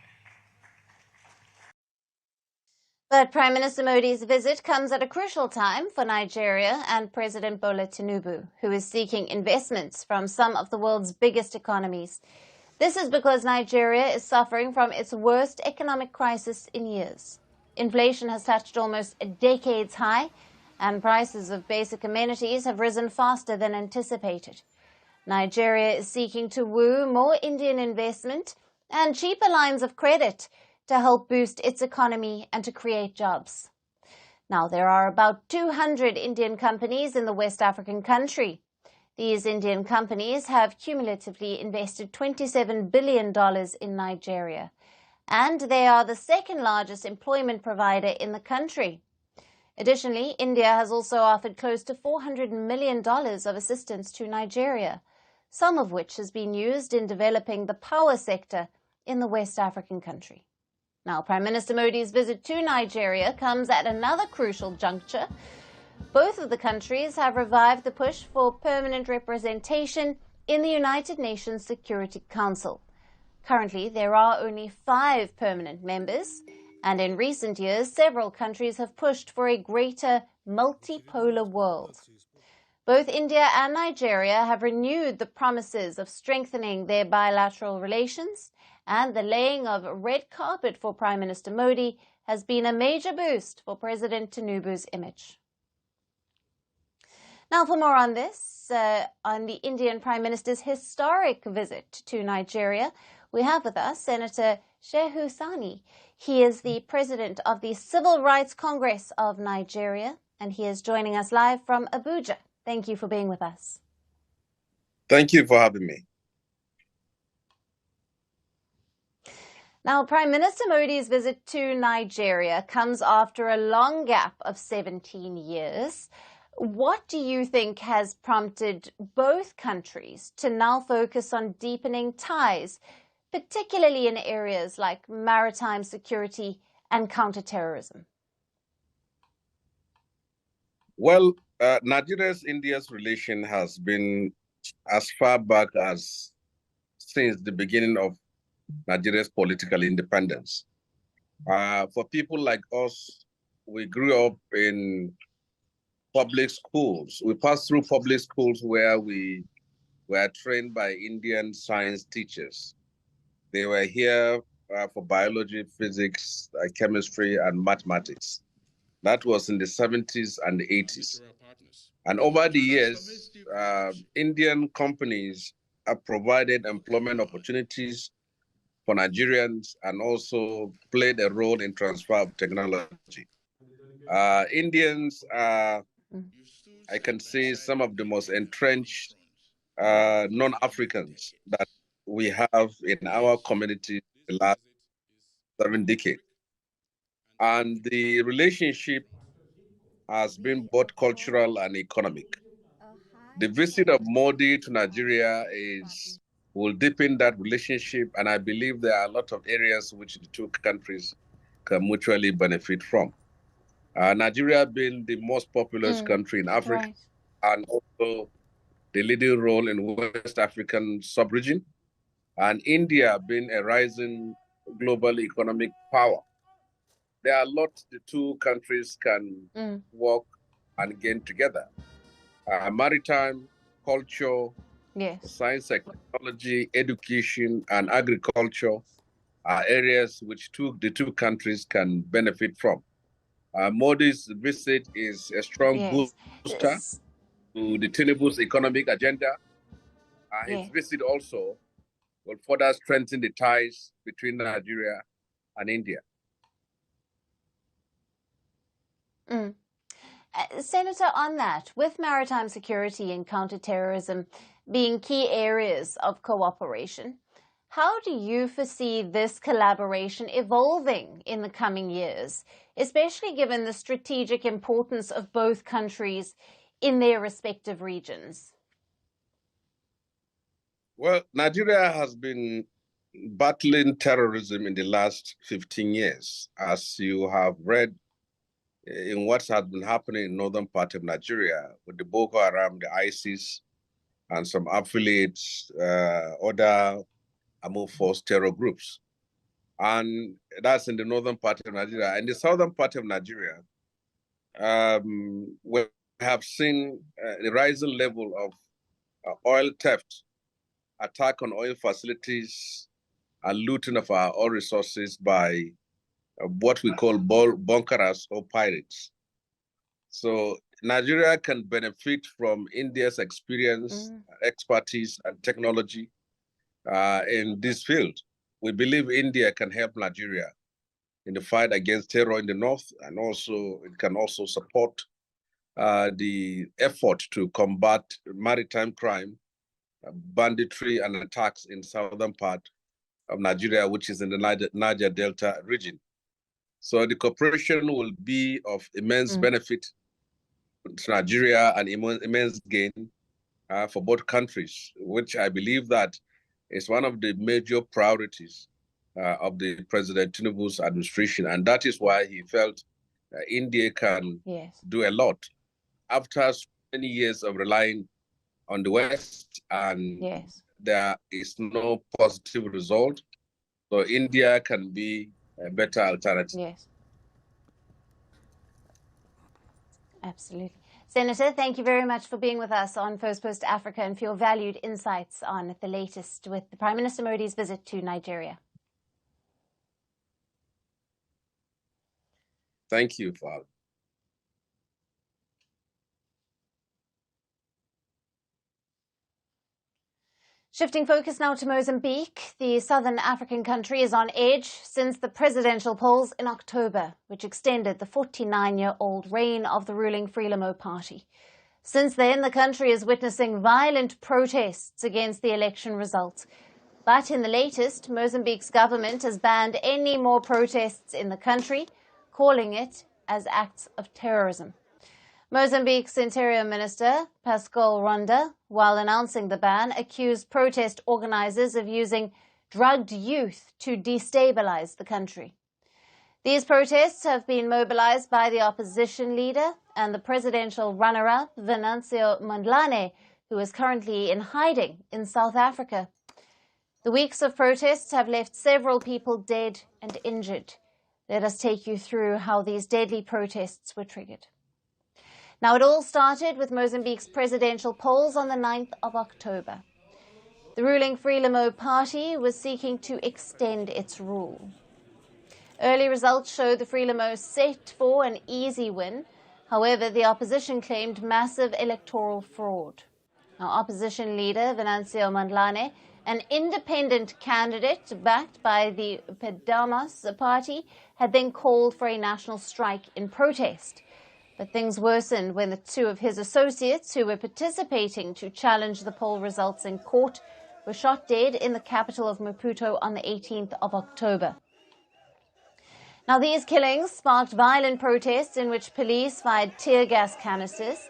But Prime Minister Modi's visit comes at a crucial time for Nigeria and President Bola Tinubu, who is seeking investments from some of the world's biggest economies. This is because Nigeria is suffering from its worst economic crisis in years. Inflation has touched almost a decade's high, and prices of basic amenities have risen faster than anticipated. Nigeria is seeking to woo more Indian investment and cheaper lines of credit to help boost its economy and to create jobs. Now, there are about 200 Indian companies in the West African country. These Indian companies have cumulatively invested $27 billion in Nigeria, and they are the second largest employment provider in the country. Additionally, India has also offered close to $400 million of assistance to Nigeria, some of which has been used in developing the power sector in the West African country. Now, Prime Minister Modi's visit to Nigeria comes at another crucial juncture. Both of the countries have revived the push for permanent representation in the United Nations Security Council. Currently, there are only 5 permanent members, and in recent years, several countries have pushed for a greater multipolar world. Both India and Nigeria have renewed the promises of strengthening their bilateral relations, and the laying of red carpet for Prime Minister Modi has been a major boost for President Tinubu's image. Now, for more on this, on the Indian Prime Minister's historic visit to Nigeria, we have with us Senator Sheikh Hasina. He is the president of the Civil Rights Congress of Nigeria, and he is joining us live from Abuja. Thank you for being with us. Thank you for having me. Now, Prime Minister Modi's visit to Nigeria comes after a long gap of 17 years. What do you think has prompted both countries to now focus on deepening ties, particularly in areas like maritime security and counterterrorism? Well, Nigeria's-India's relation has been as far back as since the beginning of Nigeria's political independence. For people like us, we grew up in public schools. We passed through public schools where we were trained by Indian science teachers. They were here for biology, physics, chemistry, and mathematics. That was in the 70s and the 80s. And over the years, Indian companies have provided employment opportunities for Nigerians and also played a role in transfer of technology. Indians are, I can say, some of the most entrenched non-Africans that we have in our community the last 7 decades. And the relationship has been both cultural and economic. The visit of Modi to Nigeria will deepen that relationship, and I believe there are a lot of areas which the two countries can mutually benefit from. Nigeria being the most populous country in Africa, right, and also the leading role in West African sub-region, and India being a rising global economic power. There are a lot the two countries can work and gain together. Maritime, culture, yes, science and technology, education, and agriculture are areas which the two countries can benefit from. Modi's visit is a strong booster to the Tinubu's economic agenda. His visit also will further strengthen the ties between Nigeria and India. Senator, on that, with maritime security and counterterrorism being key areas of cooperation, how do you foresee this collaboration evolving in the coming years, especially given the strategic importance of both countries in their respective regions? Well, Nigeria has been battling terrorism in the last 15 years, as you have read in what has been happening in northern part of Nigeria with the Boko Haram, the ISIS, and some affiliates, other amorphous terror groups. And that's in the northern part of Nigeria. In the southern part of Nigeria, we have seen the rising level of oil theft, attack on oil facilities, and looting of our oil resources by what we call bunkerers or pirates. So Nigeria can benefit from India's experience, expertise, and technology in this field. We believe India can help Nigeria in the fight against terror in the north, and also it can also support the effort to combat maritime crime, banditry, and attacks in southern part of Nigeria, which is in the Niger Delta region. So the cooperation will be of immense benefit to Nigeria and immense gain for both countries, which I believe that is one of the major priorities of the President Tinubu's administration. And that is why he felt India can do a lot. After so many years of relying on the West and there is no positive result, so India can be a better alternative. Yes. Absolutely. Senator, thank you very much for being with us on Firstpost Africa and for your valued insights on the latest with the Prime Minister Modi's visit to Nigeria. Thank you, Father. Shifting focus now to Mozambique, the southern African country is on edge since the presidential polls in October, which extended the 49-year-old reign of the ruling Frelimo party. Since then, the country is witnessing violent protests against the election result. But in the latest, Mozambique's government has banned any more protests in the country, calling it as acts of terrorism. Mozambique's Interior Minister, Pascal Ronda, while announcing the ban, accused protest organizers of using drugged youth to destabilize the country. These protests have been mobilized by the opposition leader and the presidential runner-up, Venancio Mondlane, who is currently in hiding in South Africa. The weeks of protests have left several people dead and injured. Let us take you through how these deadly protests were triggered. Now, it all started with Mozambique's presidential polls on the 9th of October. The ruling Frelimo party was seeking to extend its rule. Early results showed the Frelimo set for an easy win. However, the opposition claimed massive electoral fraud. Now, opposition leader Venancio Mondlane, an independent candidate backed by the Podemos party, had then called for a national strike in protest. But things worsened when the two of his associates who were participating to challenge the poll results in court were shot dead in the capital of Maputo on the 18th of October. Now, these killings sparked violent protests in which police fired tear gas canisters.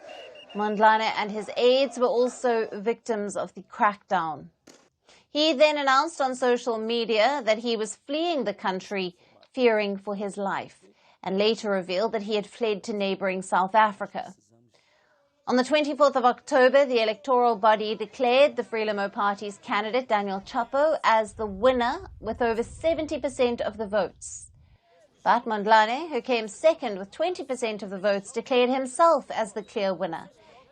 Mondlane and his aides were also victims of the crackdown. He then announced on social media that he was fleeing the country, fearing for his life, and later revealed that he had fled to neighboring South Africa. On the 24th of October, the electoral body declared the Frelimo party's candidate, Daniel Chapo, as the winner with over 70% of the votes. But Mondlane, who came second with 20% of the votes, declared himself as the clear winner.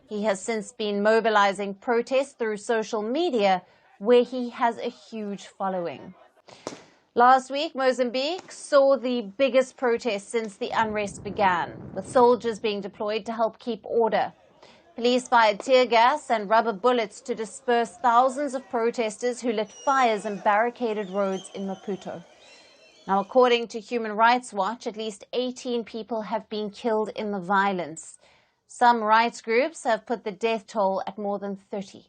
He has since been mobilizing protests through social media, where he has a huge following. Last week, Mozambique saw the biggest protest since the unrest began, with soldiers being deployed to help keep order. Police fired tear gas and rubber bullets to disperse thousands of protesters who lit fires and barricaded roads in Maputo. Now, according to Human Rights Watch, at least 18 people have been killed in the violence. Some rights groups have put the death toll at more than 30.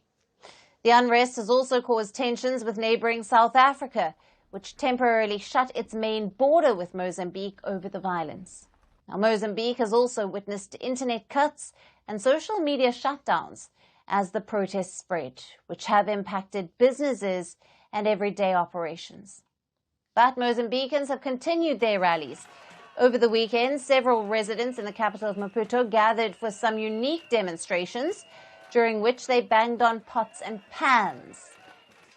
The unrest has also caused tensions with neighboring South Africa, which temporarily shut its main border with Mozambique over the violence. Now, Mozambique has also witnessed internet cuts and social media shutdowns as the protests spread, which have impacted businesses and everyday operations. But Mozambicans have continued their rallies. Over the weekend, several residents in the capital of Maputo gathered for some unique demonstrations, during which they banged on pots and pans.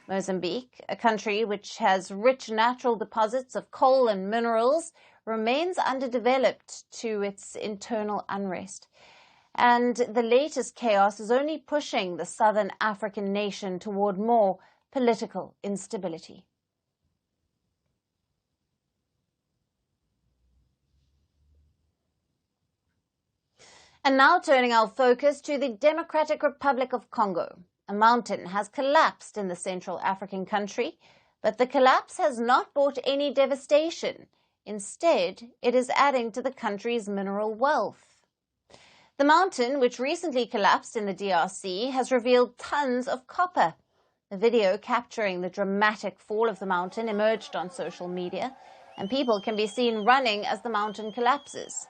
Mozambique, a country which has rich natural deposits of coal and minerals, remains underdeveloped to its internal unrest. And the latest chaos is only pushing the southern African nation toward more political instability. And now turning our focus to the Democratic Republic of Congo. A mountain has collapsed in the Central African country, but the collapse has not brought any devastation. Instead, it is adding to the country's mineral wealth. The mountain, which recently collapsed in the DRC, has revealed tons of copper. A video capturing the dramatic fall of the mountain emerged on social media, and people can be seen running as the mountain collapses.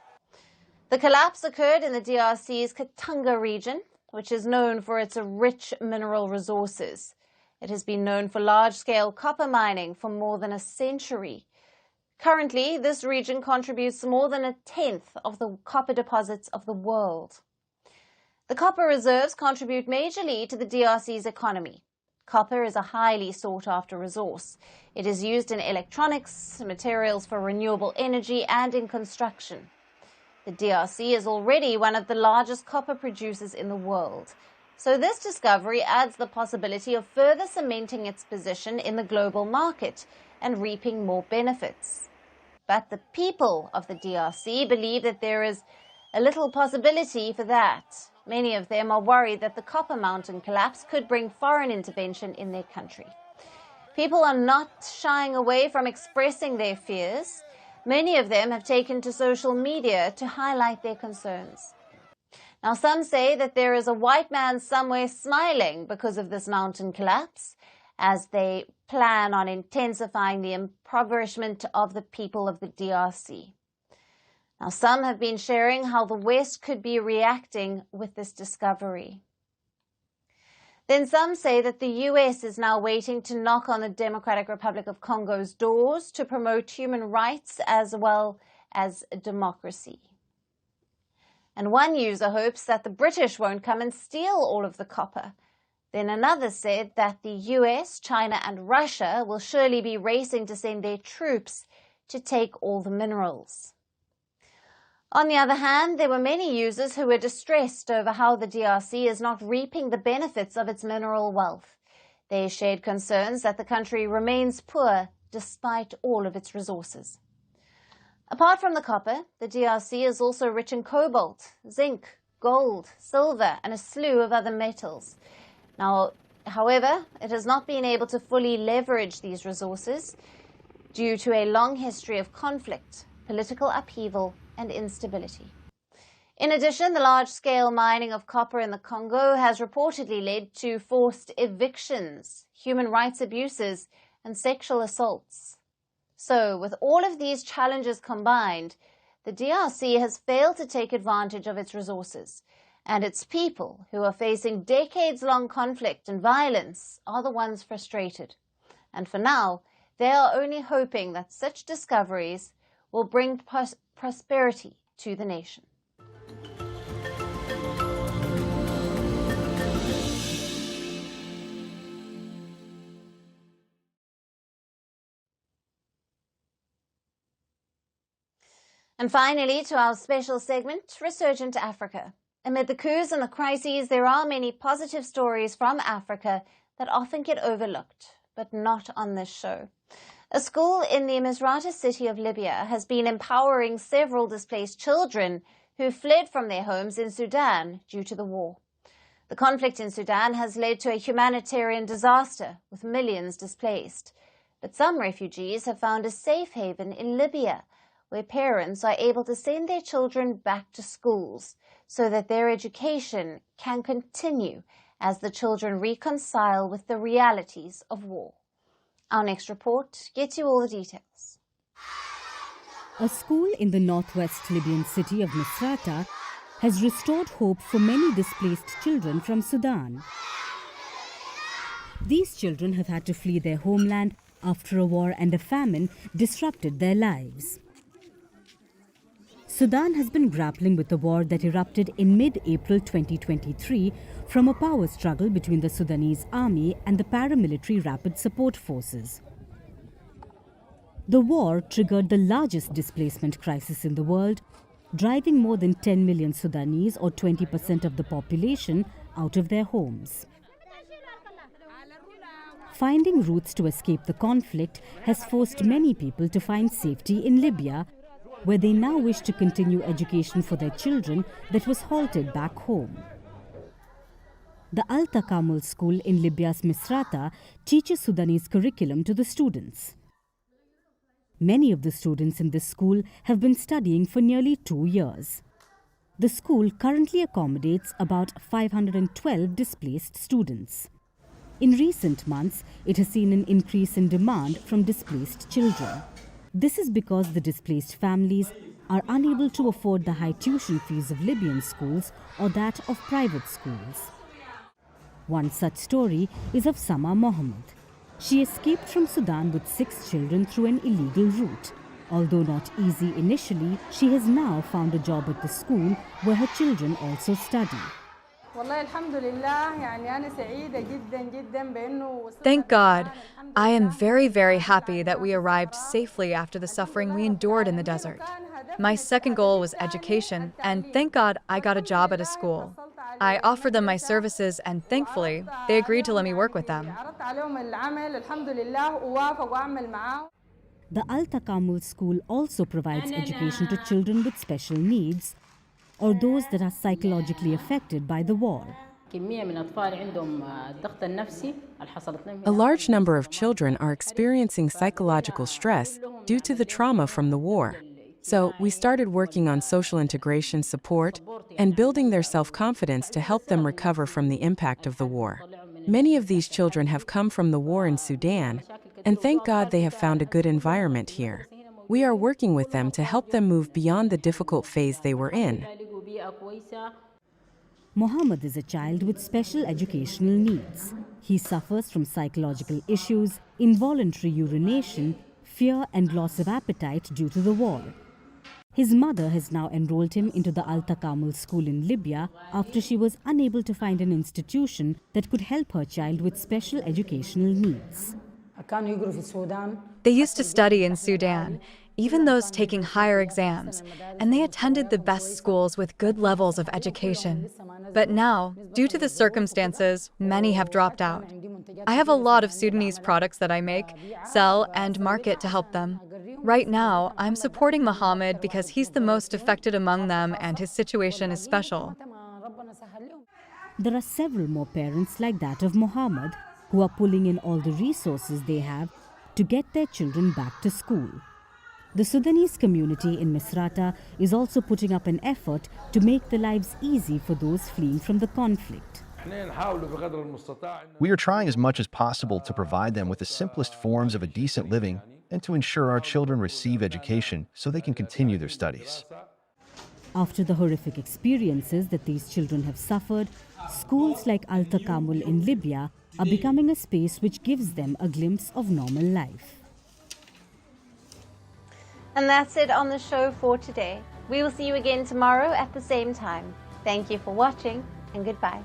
The collapse occurred in the DRC's Katanga region, which is known for its rich mineral resources. It has been known for large-scale copper mining for more than a century. Currently, this region contributes more than 1/10 of the copper deposits of the world. The copper reserves contribute majorly to the DRC's economy. Copper is a highly sought-after resource. It is used in electronics, materials for renewable energy, and in construction. The DRC is already one of the largest copper producers in the world. So this discovery adds the possibility of further cementing its position in the global market and reaping more benefits. But the people of the DRC believe that there is a little possibility for that. Many of them are worried that the copper mountain collapse could bring foreign intervention in their country. People are not shying away from expressing their fears. Many of them have taken to social media to highlight their concerns. Now, some say that there is a white man somewhere smiling because of this mountain collapse, as they plan on intensifying the impoverishment of the people of the DRC. Now, some have been sharing how the West could be reacting with this discovery. Then some say that the US is now waiting to knock on the Democratic Republic of Congo's doors to promote human rights as well as democracy. And one user hopes that the British won't come and steal all of the copper. Then another said that the US, China, and Russia will surely be racing to send their troops to take all the minerals. On the other hand, there were many users who were distressed over how the DRC is not reaping the benefits of its mineral wealth. They shared concerns that the country remains poor despite all of its resources. Apart from the copper, the DRC is also rich in cobalt, zinc, gold, silver, and a slew of other metals. Now, however, it has not been able to fully leverage these resources due to a long history of conflict, political upheaval, and instability. In addition, the large-scale mining of copper in the Congo has reportedly led to forced evictions, human rights abuses, and sexual assaults. So, with all of these challenges combined, the DRC has failed to take advantage of its resources, and its people, who are facing decades-long conflict and violence, are the ones frustrated. And for now, they are only hoping that such discoveries will bring prosperity to the nation. And finally, to our special segment, Resurgent Africa. Amid the coups and the crises, there are many positive stories from Africa that often get overlooked, but not on this show. A school in the Misrata city of Libya has been empowering several displaced children who fled from their homes in Sudan due to the war. The conflict in Sudan has led to a humanitarian disaster with millions displaced. But some refugees have found a safe haven in Libya, where parents are able to send their children back to schools so that their education can continue as the children reconcile with the realities of war. Our next report gets you all the details. A school in the northwest Libyan city of Misrata has restored hope for many displaced children from Sudan. These children have had to flee their homeland after a war and a famine disrupted their lives. Sudan has been grappling with the war that erupted in mid-April 2023 from a power struggle between the Sudanese army and the paramilitary Rapid Support Forces. The war triggered the largest displacement crisis in the world, driving more than 10 million Sudanese, or 20% of the population, out of their homes. Finding routes to escape the conflict has forced many people to find safety in Libya, where they now wish to continue education for their children that was halted back home. The Al-Takamul school in Libya's Misrata teaches Sudanese curriculum to the students. Many of the students in this school have been studying for nearly 2 years. The school currently accommodates about 512 displaced students. In recent months, it has seen an increase in demand from displaced children. This is because the displaced families are unable to afford the high tuition fees of Libyan schools or that of private schools. One such story is of Sama Mohammed. She escaped from Sudan with 6 children through an illegal route. Although not easy initially, she has now found a job at the school where her children also study. Thank God. I am very, very happy that we arrived safely after the suffering we endured in the desert. My second goal was education, and thank God I got a job at a school. I offered them my services, and thankfully, they agreed to let me work with them. The Al Takamul school also provides education to children with special needs or those that are psychologically affected by the war. A large number of children are experiencing psychological stress due to the trauma from the war. So we started working on social integration support and building their self-confidence to help them recover from the impact of the war. Many of these children have come from the war in Sudan, and thank God they have found a good environment here. We are working with them to help them move beyond the difficult phase they were in. Mohammed is a child with special educational needs. He suffers from psychological issues, involuntary urination, fear and loss of appetite due to the war. His mother has now enrolled him into the Al Takamul school in Libya after she was unable to find an institution that could help her child with special educational needs. They used to study in Sudan, even those taking higher exams, and they attended the best schools with good levels of education. But now, due to the circumstances, many have dropped out. I have a lot of Sudanese products that I make, sell, and market to help them. Right now, I'm supporting Muhammad because he's the most affected among them and his situation is special. There are several more parents like that of Muhammad who are pulling in all the resources they have to get their children back to school. The Sudanese community in Misrata is also putting up an effort to make the lives easy for those fleeing from the conflict. We are trying as much as possible to provide them with the simplest forms of a decent living and to ensure our children receive education so they can continue their studies. After the horrific experiences that these children have suffered, schools like Al Takamul in Libya are becoming a space which gives them a glimpse of normal life. And that's it on the show for today. We will see you again tomorrow at the same time. Thank you for watching and goodbye.